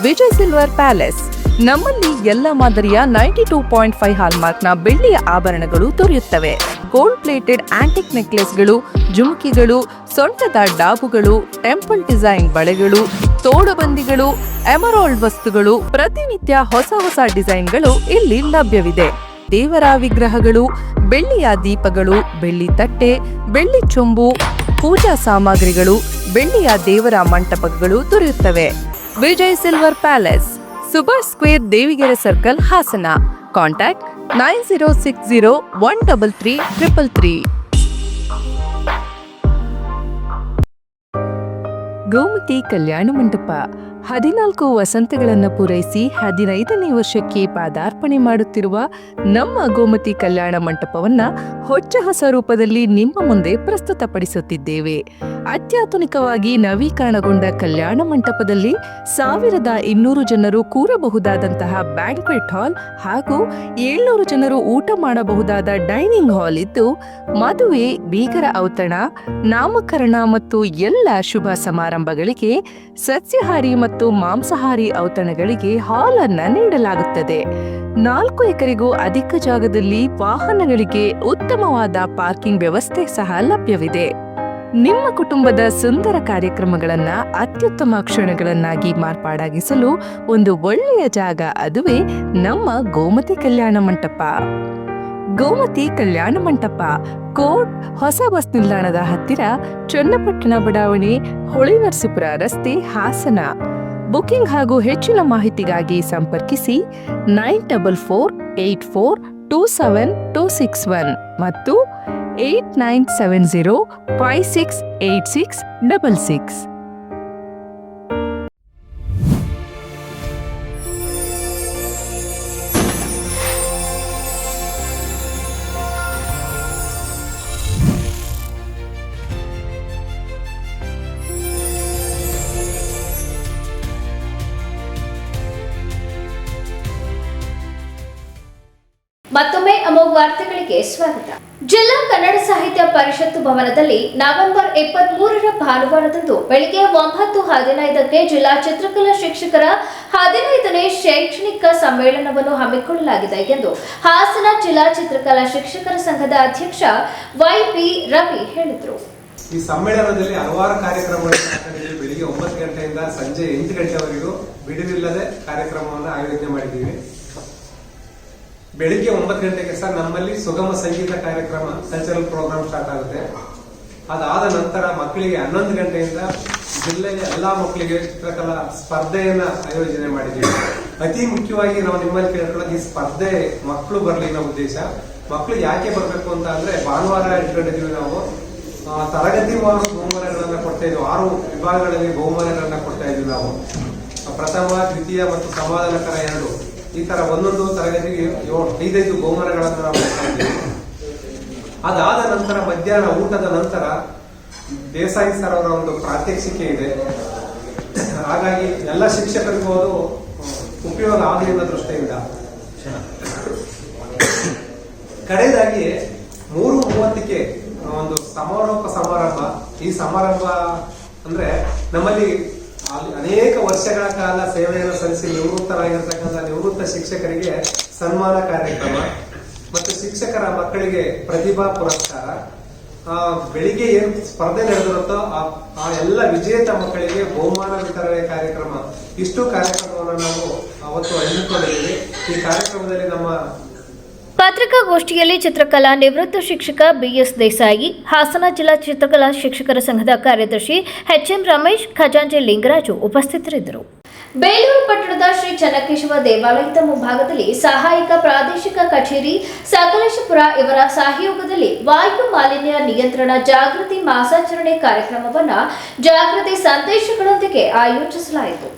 ವಿಜಯ್ ಸಿಲ್ವರ್ ಪ್ಯಾಲೇಸ್. ನಮ್ಮಲ್ಲಿ ಎಲ್ಲ ಮಾದರಿಯ 92.5 ಹಾಲ್ಮಾರ್ಕ್ನ ಬೆಳ್ಳಿಯ ಆಭರಣಗಳು ದೊರೆಯುತ್ತವೆ. ಗೋಲ್ಡ್ ಪ್ಲೇಟೆಡ್ ಆಂಟಿಕ್ ನೆಕ್ಲೆಸ್ಗಳು, ಜುಮುಕಿಗಳು, ಸೊಂಟದ ಡಾಬುಗಳು, ಟೆಂಪಲ್ ಡಿಸೈನ್ ಬಳೆಗಳು, ತೋಡುಬಂದಿಗಳು, ಎಮರಾಲ್ಡ್ ವಸ್ತುಗಳು, ಪ್ರತಿನಿತ್ಯ ಹೊಸ ಹೊಸ ಡಿಸೈನ್ಗಳು ಇಲ್ಲಿ ಲಭ್ಯವಿದೆ. ದೇವರ ವಿಗ್ರಹಗಳು, ಬೆಳ್ಳಿಯ ದೀಪಗಳು, ಬೆಳ್ಳಿ ತಟ್ಟೆ, ಬೆಳ್ಳಿ ಚೊಂಬು, ಪೂಜಾ ಸಾಮಗ್ರಿಗಳು, ಬೆಳ್ಳಿಯ ದೇವರ ಮಂಟಪಗಳು ದೊರೆಯುತ್ತವೆ. Vijay silver palace, Subhash square, Devigere circle, Hassan. Contact 9060133333. Gomathi ಕಲ್ಯಾಣ ಮಂಟಪ 14 ವಸಂತಗಳನ್ನು ಪೂರೈಸಿ 15ನೇ ವರ್ಷಕ್ಕೆ ಪಾದಾರ್ಪಣೆ ಮಾಡುತ್ತಿರುವ ನಮ್ಮ ಗೋಮತಿ ಕಲ್ಯಾಣ ಮಂಟಪವನ್ನ ಹೊಚ್ಚ ಹೊಸ ರೂಪದಲ್ಲಿ ನಿಮ್ಮ ಮುಂದೆ ಪ್ರಸ್ತುತಪಡಿಸುತ್ತಿದ್ದೇವೆ. ಅತ್ಯಾಧುನಿಕವಾಗಿ ನವೀಕರಣಗೊಂಡ ಕಲ್ಯಾಣ ಮಂಟಪದಲ್ಲಿ 1200 ಜನರು ಕೂರಬಹುದಾದಂತಹ ಬ್ಯಾಂಕ್ವೆಟ್ ಹಾಲ್ ಹಾಗೂ 700 ಜನರು ಊಟ ಮಾಡಬಹುದಾದ ಡೈನಿಂಗ್ ಹಾಲ್ ಇದ್ದು, ಮದುವೆ, ಬೀಗರ ಔತಣ, ನಾಮಕರಣ ಮತ್ತು ಎಲ್ಲ ಶುಭ ಸಮಾರಂಭಗಳಿಗೆ, ಸಸ್ಯಾಹಾರಿ ಮತ್ತು ಮಾಂಸಾಹಾರಿ ಔತಣಗಳಿಗೆ ಹಾಲ್ ಅನ್ನು ನೀಡಲಾಗುತ್ತದೆ. 4 ಎಕರೆಗೂ ಅಧಿಕ ಜಾಗದಲ್ಲಿ ವಾಹನಗಳಿಗೆ ಉತ್ತಮವಾದ ಪಾರ್ಕಿಂಗ್ ವ್ಯವಸ್ಥೆ ಸಹ ಲಭ್ಯವಿದೆ. ನಿಮ್ಮ ಕುಟುಂಬದ ಸುಂದರ ಕಾರ್ಯಕ್ರಮಗಳನ್ನು ಅತ್ಯುತ್ತಮ ಕ್ಷಣಗಳನ್ನಾಗಿ ಮಾರ್ಪಾಡಾಗಿಸಲು ಒಂದು ಒಳ್ಳೆಯ ಜಾಗ, ಅದುವೇ ನಮ್ಮ ಗೋಮತಿ ಕಲ್ಯಾಣ ಮಂಟಪ. ಗೋಮತಿ ಕಲ್ಯಾಣ ಮಂಟಪ, ಕೋಟ್, ಹೊಸ ಬಸ್ ನಿಲ್ದಾಣದ ಹತ್ತಿರ, ಚನ್ನಪಟ್ಟಣ ಬಡಾವಣೆ, ಹೊಳೆನರಸೀಪುರ ರಸ್ತೆ, ಹಾಸನ. ಬುಕಿಂಗ್ ಹಾಗೂ ಹೆಚ್ಚಿನ ಮಾಹಿತಿಗಾಗಿ ಸಂಪರ್ಕಿಸಿ 9484272661 ಮತ್ತು 8970568666. ಮತ್ತೊಮ್ಮೆ ಅಮೋಘ ವಾರ್ತೆಗಳಿಗೆ ಸ್ವಾಗತ. ಜಿಲ್ಲಾ ಕನ್ನಡ ಸಾಹಿತ್ಯ ಪರಿಷತ್ತು ಭವನದಲ್ಲಿ ನವೆಂಬರ್ 23ರ ಭಾನುವಾರದಂದು ಬೆಳಗ್ಗೆ 9:15ಕ್ಕೆ ಜಿಲ್ಲಾ ಚಿತ್ರಕಲಾ ಶಿಕ್ಷಕರ 15ನೇ ಶೈಕ್ಷಣಿಕ ಸಮ್ಮೇಳನವನ್ನು ಹಮ್ಮಿಕೊಳ್ಳಲಾಗಿದೆ ಎಂದು ಹಾಸನ ಜಿಲ್ಲಾ ಚಿತ್ರಕಲಾ ಶಿಕ್ಷಕರ ಸಂಘದ ಅಧ್ಯಕ್ಷ ವೈ.ಪಿ. ರವಿ ಹೇಳಿದರು. ಈ ಸಮ್ಮೇಳನದಲ್ಲಿ ಹಲವಾರು ಕಾರ್ಯಕ್ರಮಗಳು ಬೆಳಿಗ್ಗೆ 9 ಗಂಟೆಯಿಂದ ಸಂಜೆ 8 ಗಂಟೆವರೆಗೂ ಬಿಡುವಿಲ್ಲದೆ ಕಾರ್ಯಕ್ರಮವನ್ನು ಆಯೋಜನೆ ಮಾಡಿದ್ದೀವಿ. ಬೆಳಿಗ್ಗೆ 9 ಗಂಟೆಗೆ ಸಹ ನಮ್ಮಲ್ಲಿ ಸುಗಮ ಸಂಗೀತ ಕಾರ್ಯಕ್ರಮ, ಕಲ್ಚರಲ್ ಪ್ರೋಗ್ರಾಮ್ ಸ್ಟಾರ್ಟ್ ಆಗುತ್ತೆ. ಅದಾದ ನಂತರ ಮಕ್ಕಳಿಗೆ 11 ಗಂಟೆಯಿಂದ ಜಿಲ್ಲೆಯ ಎಲ್ಲಾ ಮಕ್ಕಳಿಗೆ ಚಿತ್ರಕಲಾ ಸ್ಪರ್ಧೆಯನ್ನ ಆಯೋಜನೆ ಮಾಡಿದ್ದೀವಿ. ಅತಿ ಮುಖ್ಯವಾಗಿ ನಾವು ನಿಮ್ಮಲ್ಲಿ ಕೇಳ್ಕೊಳ್ಳೋದು, ಈ ಸ್ಪರ್ಧೆ ಮಕ್ಕಳು ಬರಲಿ ಅನ್ನೋ ಉದ್ದೇಶ. ಮಕ್ಕಳು ಯಾಕೆ ಬರಬೇಕು ಅಂತ ಅಂದ್ರೆ, ಭಾನುವಾರ ಇಟ್ಕೊಂಡಿದ್ದೀವಿ ನಾವು ತರಗತಿವಾರು ಬಹುಮಾನಗಳನ್ನ ಕೊಡ್ತಾ ಇದ್ವಿ. 6 ವಿಭಾಗಗಳಲ್ಲಿ ಬಹುಮಾನಗಳನ್ನ ಕೊಡ್ತಾ ಇದ್ವಿ ನಾವು. ಪ್ರಥಮ, ದ್ವಿತೀಯ ಮತ್ತು ಸಂವಾದನಕರ 2 ಈ ತರ ಒಂದೊಂದು ತರಗತಿಗೆ 5 ಬಹುಮಾನಗಳನ್ನು ನಾವು ಕೊಡ್ತಾ ಇದ್ದೀವಿ. ಅದಾದ ನಂತರ ಮಧ್ಯಾಹ್ನ ಊಟದ ನಂತರ ದೇಸಾಯಿ ಸರ್ ಅವರ ಒಂದು ಪ್ರಾತ್ಯಕ್ಷಿಕೆ ಇದೆ. ಹಾಗಾಗಿ ಎಲ್ಲ ಶಿಕ್ಷಕರಿಗೂ ಅದು ಉಪಯೋಗ ಆಗಲಿ ಅನ್ನೋ ದೃಷ್ಟಿಯಿಂದ. ಕಡೆಯದಾಗಿ 3:30ಕ್ಕೆ ಒಂದು ಸಮಾರೋಪ ಸಮಾರಂಭ. ಈ ಸಮಾರಂಭ ಅಂದ್ರೆ ನಮ್ಮಲ್ಲಿ ಅನೇಕ ವರ್ಷಗಳ ಕಾಲ ಸೇವೆಯನ್ನು ಸಲ್ಲಿಸಿ ನಿವೃತ್ತರಾಗಿರ್ತಕ್ಕಂಥ ನಿವೃತ್ತ ಶಿಕ್ಷಕರಿಗೆ ಸನ್ಮಾನ ಕಾರ್ಯಕ್ರಮ ಮತ್ತು ಶಿಕ್ಷಕರ ಮಕ್ಕಳಿಗೆ ಪ್ರತಿಭಾ ಪುರಸ್ಕಾರ. ಬೆಳಿಗ್ಗೆ ಏನು ಸ್ಪರ್ಧೆ ನಡೆದಿರುತ್ತೋ ಆ ಎಲ್ಲ ವಿಜೇತ ಮಕ್ಕಳಿಗೆ ಬಹುಮಾನ ವಿತರಣೆ ಕಾರ್ಯಕ್ರಮ. ಇಷ್ಟು ಕಾರ್ಯಕ್ರಮವನ್ನು ನಾವು ಅವತ್ತು ಹಮ್ಮಿಕೊಂಡಿದ್ದೀವಿ. ಈ ಕಾರ್ಯಕ್ರಮದಲ್ಲಿ ನಮ್ಮ ಪತ್ರಿಕಾಗೋಷ್ಠಿಯಲ್ಲಿ ಚಿತ್ರಕಲಾ ನಿವೃತ್ತ ಶಿಕ್ಷಕ ಬಿಎಸ್ ದೇಸಾಯಿ, ಹಾಸನ ಜಿಲ್ಲಾ ಚಿತ್ರಕಲಾ ಶಿಕ್ಷಕರ ಸಂಘದ ಕಾರ್ಯದರ್ಶಿ ಎಚ್ಎಂ ರಮೇಶ್, ಖಜಾಂಚಿ ಲಿಂಗರಾಜು ಉಪಸ್ಥಿತರಿದ್ದರು. ಬೇಲೂರು ಪಟ್ಟಣದ ಶ್ರೀ ಚನ್ನಕೇಶವ ದೇವಾಲಯದ ಮುಂಭಾಗದಲ್ಲಿ ಸಹಾಯಕ ಪ್ರಾದೇಶಿಕ ಕಚೇರಿ ಸಕಲೇಶಪುರ ಇವರ ಸಹಯೋಗದಲ್ಲಿ ವಾಯು ಮಾಲಿನ್ಯ ನಿಯಂತ್ರಣ ಜಾಗೃತಿ ಮಾಸಾಚರಣೆ ಕಾರ್ಯಕ್ರಮವನ್ನು ಜಾಗೃತಿ ಸಂದೇಶಗಳೊಂದಿಗೆ ಆಯೋಜಿಸಲಾಯಿತು.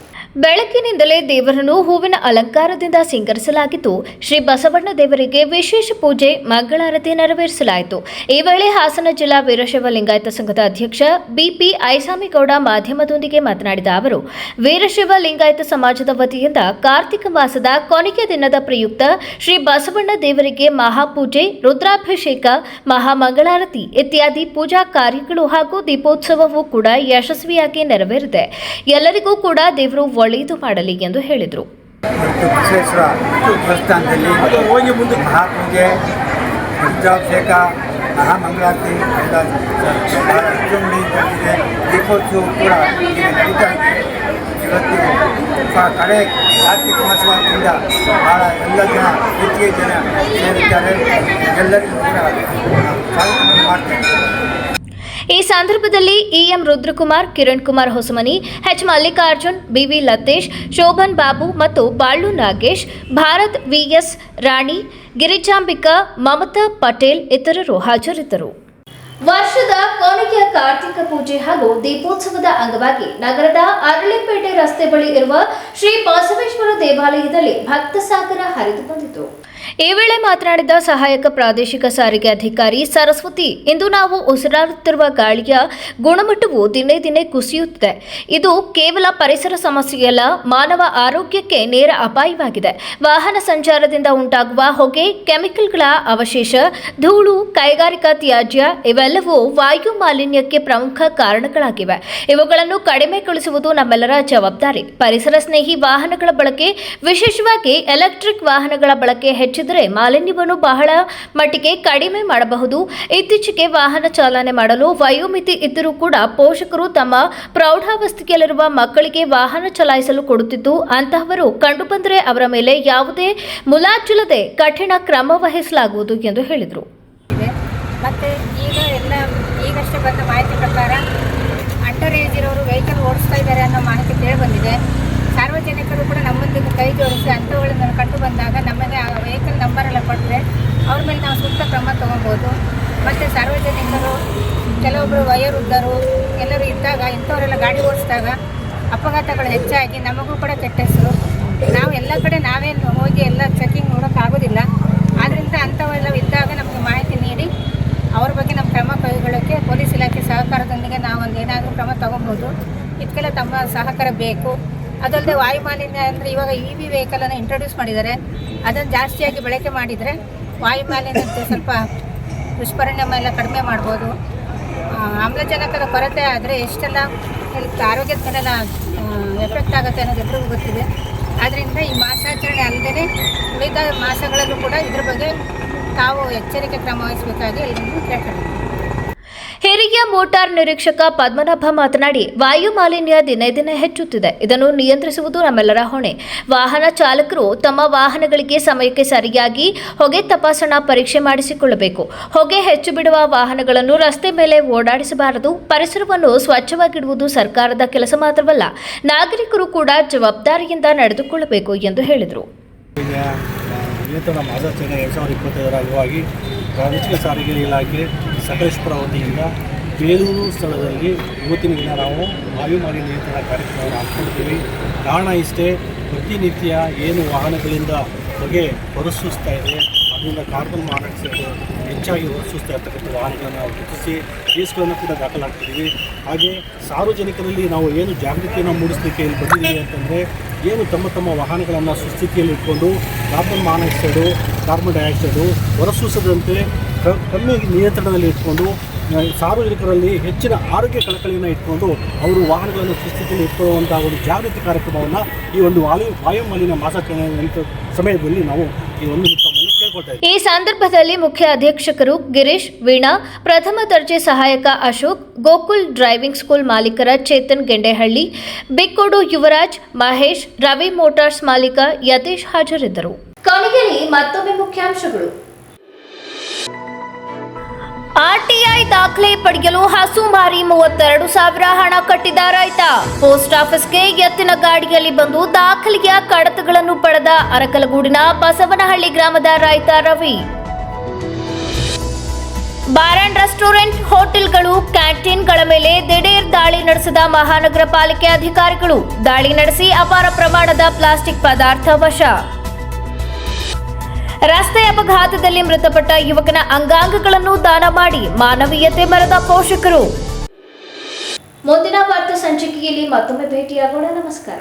ಬೆಳಗ್ಗಿನಿಂದಲೇ ದೇವರನ್ನು ಹೂವಿನ ಅಲಂಕಾರದಿಂದ ಸಿಂಗರಿಸಲಾಗಿದ್ದು, ಶ್ರೀ ಬಸವಣ್ಣ ದೇವರಿಗೆ ವಿಶೇಷ ಪೂಜೆ ಮಂಗಳಾರತಿ ನೆರವೇರಿಸಲಾಯಿತು. ಈ ವೇಳೆ ಹಾಸನ ಜಿಲ್ಲಾ ವೀರಶೈವ ಲಿಂಗಾಯತ ಸಂಘದ ಅಧ್ಯಕ್ಷ ಬಿಪಿ ಐಸಾಮಿಗೌಡ ಮಾಧ್ಯಮದೊಂದಿಗೆ ಮಾತನಾಡಿದ ಅವರು, ವೀರಶೈವ ಲಿಂಗಾಯತ ಸಮಾಜದ ವತಿಯಿಂದ ಕಾರ್ತಿಕ ಮಾಸದ ಕೊನೆಯ ದಿನದ ಪ್ರಯುಕ್ತ ಶ್ರೀ ಬಸವಣ್ಣ ದೇವರಿಗೆ ಮಹಾಪೂಜೆ, ರುದ್ರಾಭಿಷೇಕ, ಮಹಾಮಂಗಳಾರತಿ ಇತ್ಯಾದಿ ಪೂಜಾ ಕಾರ್ಯಗಳು ಹಾಗೂ ದೀಪೋತ್ಸವವೂ ಕೂಡ ಯಶಸ್ವಿಯಾಗಿ ನೆರವೇರಿದೆ. ಎಲ್ಲರಿಗೂ ಕೂಡ ದೇವರು ಒಳ್ಳೆಯದು ಮಾಡಲಿ ಎಂದು ಹೇಳಿದರು. ಬಸವೇಶ್ವರ ದೇವಸ್ಥಾನದಲ್ಲಿ ಹೋಗಿ ಮುಂದೆ ಮಹಾಪೂಜೆ, ರುದ್ರಾಭಿಷೇಕ, ಮಹಾಮಂಗಳಾರತಿ ಬಹಳ ವಿಜೃಂಭಣೆಯಿಂದ ದೀಪೋತ್ಸವ ಕೂಡ ಈಗ ನಡೀತಾ ಇದೆ. ಇವತ್ತು ಕಡೆ ಕಾರ್ತಿಕ ಮಾಸವಾದ್ದರಿಂದ ಬಹಳ ಎಲ್ಲ ಜನ ಹೆಚ್ಚಿಗೆ ಜನ ಸೇರಿದ್ದಾರೆ. ಎಲ್ಲರಿಗೂ ಕೂಡ ಸ್ವಾಗತವನ್ನು ಮಾಡ್ತೇನೆ. ಈ ಸಂದರ್ಭದಲ್ಲಿ E M Rudrakumar, Kiran Kumar Hosamani, H Mallikarjun, B V Latesh, Shobhan Babu ಮತ್ತು ಬಾಳು ನಾಗೇಶ್, ಭಾರತ್ ವಿಎಸ್ ರಾಣಿ, ಗಿರಿಜಾಂಬಿಕಾ, ಮಮತಾ ಪಟೇಲ್ ಇತರರು ಹಾಜರಿದ್ದರು. ವರ್ಷದ ಕೊನೆಯ ಕಾರ್ತಿಕ ಪೂಜೆ ಹಾಗೂ ದೀಪೋತ್ಸವದ ಅಂಗವಾಗಿ ನಗರದ ಅರಳಿಪೇಟೆ ರಸ್ತೆ ಬಳಿ ಇರುವ ಶ್ರೀ ಬಸವೇಶ್ವರ ದೇವಾಲಯದಲ್ಲಿ ಭಕ್ತ ಸಾಗರ ಹರಿದು ಬಂದಿತು. ಈ ವೇಳೆ ಮಾತನಾಡಿದ ಸಹಾಯಕ ಪ್ರಾದೇಶಿಕ ಸಾರಿಗೆ ಅಧಿಕಾರಿ ಸರಸ್ವತಿ, ಇಂದು ನಾವು ಉಸಿರಾಡುತ್ತಿರುವ ಗಾಳಿಯ ಗುಣಮಟ್ಟವು ದಿನೇ ದಿನೇ ಕುಸಿಯುತ್ತಿದೆ. ಇದು ಕೇವಲ ಪರಿಸರ ಸಮಸ್ಯೆಯಲ್ಲ, ಮಾನವ ಆರೋಗ್ಯಕ್ಕೆ ನೇರ ಅಪಾಯವಾಗಿದೆ. ವಾಹನ ಸಂಚಾರದಿಂದ ಉಂಟಾಗುವ ಹೊಗೆ, ಕೆಮಿಕಲ್ಗಳ ಅವಶೇಷ, ಧೂಳು, ಕೈಗಾರಿಕಾ ತ್ಯಾಜ್ಯ ಇವೆಲ್ಲವೂ ವಾಯು ಮಾಲಿನ್ಯಕ್ಕೆ ಪ್ರಮುಖ ಕಾರಣಗಳಾಗಿವೆ. ಇವುಗಳನ್ನು ಕಡಿಮೆಗೊಳಿಸುವುದು ನಮ್ಮೆಲ್ಲರ ಜವಾಬ್ದಾರಿ. ಪರಿಸರ ಸ್ನೇಹಿ ವಾಹನಗಳ ಬಳಕೆ, ವಿಶೇಷವಾಗಿ ಎಲೆಕ್ಟ್ರಿಕ್ ವಾಹನಗಳ ಬಳಕೆ ಹೆಚ್ಚಿದರೆ ಮಾಲಿನ್ಯವನ್ನು ಬಹಳ ಮಟ್ಟಿಗೆ ಕಡಿಮೆ ಮಾಡಬಹುದು. ಇತ್ತೀಚೆಗೆ ವಾಹನ ಚಾಲನೆ ಮಾಡಲು ವಯೋಮಿತಿ ಇದ್ದರೂ ಕೂಡ ಪೋಷಕರು ತಮ್ಮ ಪ್ರೌಢಾವಸ್ಥೆಯಲ್ಲಿರುವ ಮಕ್ಕಳಿಗೆ ವಾಹನ ಚಲಾಯಿಸಲು ಕೊಡುತ್ತಿದ್ದು, ಅಂತಹವರು ಕಂಡುಬಂದರೆ ಅವರ ಮೇಲೆ ಯಾವುದೇ ಮುಲಾಜಿಲ್ಲದೆ ಕಠಿಣ ಕ್ರಮ ವಹಿಸಲಾಗುವುದು ಎಂದು ಹೇಳಿದರು. ಮತ್ತು ಈಗಷ್ಟೇ ಬಂದ ಮಾಹಿತಿ ಪ್ರಕಾರ ಅಂಡರ್ ಏಜ್ ಇರೋರು ವೆಹಿಕಲ್ ಓಡಿಸ್ತಾ ಇದ್ದಾರೆ ಅನ್ನೋ ಮಾಹಿತಿ ಕೇಳಿಬಂದಿದೆ. ಸಾರ್ವಜನಿಕರು ಕೂಡ ನಮ್ಮೊಂದಿಗೆ ಕೈ ಜೋಡಿಸಿ ಅಂಥವುಗಳನ್ನು ಕಂಡು ಬಂದಾಗ ನಮಗೆ ಆ ವೆಹಿಕಲ್ ನಂಬರೆಲ್ಲ ಕೊಟ್ಟರೆ ಅವ್ರ ಮೇಲೆ ನಾವು ಸೂಕ್ತ ಕ್ರಮ ತೊಗೊಬೋದು. ಮತ್ತು ಸಾರ್ವಜನಿಕರು, ಕೆಲವೊಬ್ಬರು ವಯೋವೃದ್ಧರು ಎಲ್ಲರೂ ಇದ್ದಾಗ ಇಂಥವರೆಲ್ಲ ಗಾಡಿ ಓಡಿಸಿದಾಗ ಅಪಘಾತಗಳು ಹೆಚ್ಚಾಗಿ ನಮಗೂ ಕೂಡ ಕೆಟ್ಟ ಹೆಸರು. ನಾವು ಎಲ್ಲ ಕಡೆ ನಾವೇನು ಹೋಗಿ ಎಲ್ಲ ಚೆಕಿಂಗ್ ನೋಡೋಕ್ಕಾಗೋದಿಲ್ಲ. ಆದ್ದರಿಂದ ಅಂಥವೆಲ್ಲ ಇದ್ದಾಗ ನಮಗೆ ಮಾಹಿತಿ ನೀಡಿ ಅವ್ರ ಬಗ್ಗೆ ನಮ್ಮ ಕ್ರಮ ಕೈಗೊಳ್ಳೋಕ್ಕೆ ಪೊಲೀಸ್ ಇಲಾಖೆ ಸಹಕಾರದೊಂದಿಗೆ ನಾವೊಂದು ಏನಾದರೂ ಕ್ರಮ ತೊಗೊಬೋದು. ಇದಕ್ಕೆಲ್ಲ ತಮ್ಮ ಸಹಕಾರ ಬೇಕು. ಅದಲ್ಲದೆ ವಾಯು ಮಾಲಿನ್ಯ ಅಂದರೆ ಇವಾಗ EV ವೆಹಿಕಲನ್ನು ಇಂಟ್ರೊಡ್ಯೂಸ್ ಮಾಡಿದ್ದಾರೆ. ಅದನ್ನು ಜಾಸ್ತಿಯಾಗಿ ಬಳಕೆ ಮಾಡಿದರೆ ವಾಯು ಮಾಲಿನ್ಯದ ಸ್ವಲ್ಪ ದುಷ್ಪರಿಣಾಮ ಎಲ್ಲ ಕಡಿಮೆ ಮಾಡ್ಬೋದು. ಆಮ್ಲಜನಕದ ಕೊರತೆ ಆದರೆ ಎಷ್ಟೆಲ್ಲ ಆರೋಗ್ಯದ ಮೇಲೆಲ್ಲ ಎಫೆಕ್ಟ್ ಆಗುತ್ತೆ ಅನ್ನೋದು ಎಲ್ರಿಗೂ ಗೊತ್ತಿದೆ. ಆದ್ದರಿಂದ ಈ ಮಾಸಾಚರಣೆ ಅಲ್ಲದೆ ಉಳಿದ ಮಾಸಗಳಲ್ಲೂ ಕೂಡ ಇದ್ರ ಬಗ್ಗೆ ತಾವು ಎಚ್ಚರಿಕೆ ಕ್ರಮ ವಹಿಸಬೇಕಾಗಿ ಎಲ್ಲರನ್ನೂ ಕೇಳ್ತಾರೆ. ಹಿರಿಯ ಮೋಟಾರ್ ನಿರೀಕ್ಷಕ ಪದ್ಮನಾಭ ಮಾತನಾಡಿ, ವಾಯು ಮಾಲಿನ್ಯ ದಿನೇ ದಿನೇ ಹೆಚ್ಚುತ್ತಿದೆ. ಇದನ್ನು ನಿಯಂತ್ರಿಸುವುದು ನಮ್ಮೆಲ್ಲರ ಹೊಣೆ. ವಾಹನ ಚಾಲಕರು ತಮ್ಮ ವಾಹನಗಳಿಗೆ ಸಮಯಕ್ಕೆ ಸರಿಯಾಗಿ ಹೊಗೆ ತಪಾಸಣಾ ಪರೀಕ್ಷೆ ಮಾಡಿಸಿಕೊಳ್ಳಬೇಕು. ಹೊಗೆ ಹೆಚ್ಚು ಬಿಡುವ ವಾಹನಗಳನ್ನು ರಸ್ತೆ ಮೇಲೆ ಓಡಾಡಿಸಬಾರದು. ಪರಿಸರವನ್ನು ಸ್ವಚ್ಛವಾಗಿಡುವುದು ಸರ್ಕಾರದ ಕೆಲಸ ಮಾತ್ರವಲ್ಲ, ನಾಗರಿಕರು ಕೂಡ ಜವಾಬ್ದಾರಿಯಿಂದ ನಡೆದುಕೊಳ್ಳಬೇಕು ಎಂದು ಹೇಳಿದರು. ನಿಯಂತ್ರಣ ಮಾಸಾಚರಣೆ 2025ರ ಅಂಗವಾಗಿ ಪ್ರಾದೇಶಿಕ ಸಾರಿಗೆ ಇಲಾಖೆ ಸಕಲೇಶಪುರ ವತಿಯಿಂದ ಬೇಲೂರು ಸ್ಥಳದಲ್ಲಿ ಇವತ್ತಿನ ದಿನ ನಾವು ವಾಯು ಮಾಲಿನ್ಯ ನಿಯಂತ್ರಣ ಕಾರ್ಯಕ್ರಮವನ್ನು ಹಾಕ್ಕೊಂಡಿದ್ದೀವಿ. ಕಾರಣ ಇಷ್ಟೇ, ಪ್ರತಿನಿತ್ಯ ಏನು ವಾಹನಗಳಿಂದ ಹೊಗೆ ಹೊರಸೂಸ್ತಾ ಇದೆ, ಅದರಿಂದ ಕಾರ್ಬನ್ ಮಾನಾಕ್ಸೈಡ್ ಹೆಚ್ಚಾಗಿ ಹೊರಸೂಸ್ತಾ ಇರ್ತಕ್ಕಂಥ ವಾಹನಗಳನ್ನು ನಾವು ಗುರುತಿಸಿ ಕೇಸ್ಗಳನ್ನು ಕೂಡ ದಾಖಲಾಗ್ತಿದ್ದೀವಿ. ಹಾಗೆ ಸಾರ್ವಜನಿಕರಲ್ಲಿ ನಾವು ಏನು ಜಾಗೃತಿಯನ್ನು ಮೂಡಿಸಲಿಕ್ಕೆ ಇಲ್ಲಿ ಬಂದಿದ್ದೀವಿ ಅಂತಂದರೆ, ಏನು ತಮ್ಮ ವಾಹನಗಳನ್ನು ಸುಸ್ಥಿತಿಯಲ್ಲಿ ಇಟ್ಕೊಂಡು ಕಾರ್ಬನ್ ಮಾನಾಕ್ಸೈಡು, ಕಾರ್ಬನ್ ಡೈಆಕ್ಸೈಡು ಹೊರಸೂಸದಂತೆ ಕಮ್ಮಿ ನಿಯಂತ್ರಣದಲ್ಲಿ ಇಟ್ಕೊಂಡು ಸಾರ್ವಜನಿಕರಲ್ಲಿ ಹೆಚ್ಚಿನ ಆರೋಗ್ಯ ಕಳಕಳಿಯನ್ನು ಇಟ್ಕೊಂಡು ಅವರು ವಾಹನಗಳನ್ನು ಸುಸ್ಥಿತಿಯಲ್ಲಿ ಇಟ್ಕೊಳ್ಳುವಂಥ ಒಂದು ಜಾಗೃತಿ ಕಾರ್ಯಕ್ರಮವನ್ನು ಈ ಒಂದು ವಾಯು ಮಾಲಿನ್ಯ ಮಾಸಾಚರಣೆ ಸಮಯದಲ್ಲಿ ನಾವು ಈ ಒಂದು ಕೇಳ್ಕೊಳ್ತಾ ಇದ್ದೀವಿ. ಈ ಸಂದರ್ಭದಲ್ಲಿ ಮುಖ್ಯ ಅಧೀಕ್ಷಕರು ಗಿರೀಶ್, ವೀಣಾ, ಪ್ರಥಮ ದರ್ಜೆ ಸಹಾಯಕ ಅಶೋಕ್, ಗೋಕುಲ್ ಡ್ರೈವಿಂಗ್ ಸ್ಕೂಲ್ ಮಾಲೀಕರ ಚೇತನ್ ಗೆಂಡೆಹಳ್ಳಿ, ಬಿಕ್ಕೋಡು ಯುವರಾಜ್, ಮಹೇಶ್, ರವಿ ಮೋಟಾರ್ಸ್ ಮಾಲೀಕ ಯತೀಶ್ ಹಾಜರಿದ್ದರು. ಕೊನೆಯಲ್ಲಿ ಮತ್ತೊಮ್ಮೆ ಮುಖ್ಯಾಂಶಗಳು. ಆರ್ಟಿಐ ದಾಖಲೆ ಪಡೆಯಲು ಹಸು ಮಾರಿ 32,000 ಹಣ ಕಟ್ಟಿದ ರೈತ. ಪೋಸ್ಟ್ ಆಫೀಸ್ಗೆ ಎತ್ತಿನ ಗಾಡಿಯಲ್ಲಿ ಬಂದು ದಾಖಲೆಯ ಕಡತಗಳನ್ನು ಪಡೆದ ಅರಕಲಗೂಡಿನ ಬಸವನಹಳ್ಳಿ ಗ್ರಾಮದ ರೈತ ರವಿ. ಬಾರ್ ಅಂಡ್ ರೆಸ್ಟೋರೆಂಟ್, ಹೋಟೆಲ್ಗಳು, ಕ್ಯಾಂಟೀನ್ಗಳ ಮೇಲೆ ದಿಢೀರ್ ದಾಳಿ ನಡೆಸಿದ ಮಹಾನಗರ ಪಾಲಿಕೆ ಅಧಿಕಾರಿಗಳು. ದಾಳಿ ನಡೆಸಿ ಅಪಾರ ಪ್ರಮಾಣದ ಪ್ಲಾಸ್ಟಿಕ್ ಪದಾರ್ಥ ವಶ. ರಸ್ತೆ ಅಪಘಾತದಲ್ಲಿ ಮೃತಪಟ್ಟ ಯುವಕನ ಅಂಗಾಂಗಗಳನ್ನು ದಾನ ಮಾಡಿ ಮಾನವೀಯತೆ ಮೆರೆದ ಪೋಷಕರು. ಮುಂದಿನ ವಾರ್ತಾ ಸಂಚಿಕೆಯಲ್ಲಿ ಮತ್ತೊಮ್ಮೆ ಭೇಟಿಯಾಗೋಣ. ನಮಸ್ಕಾರ.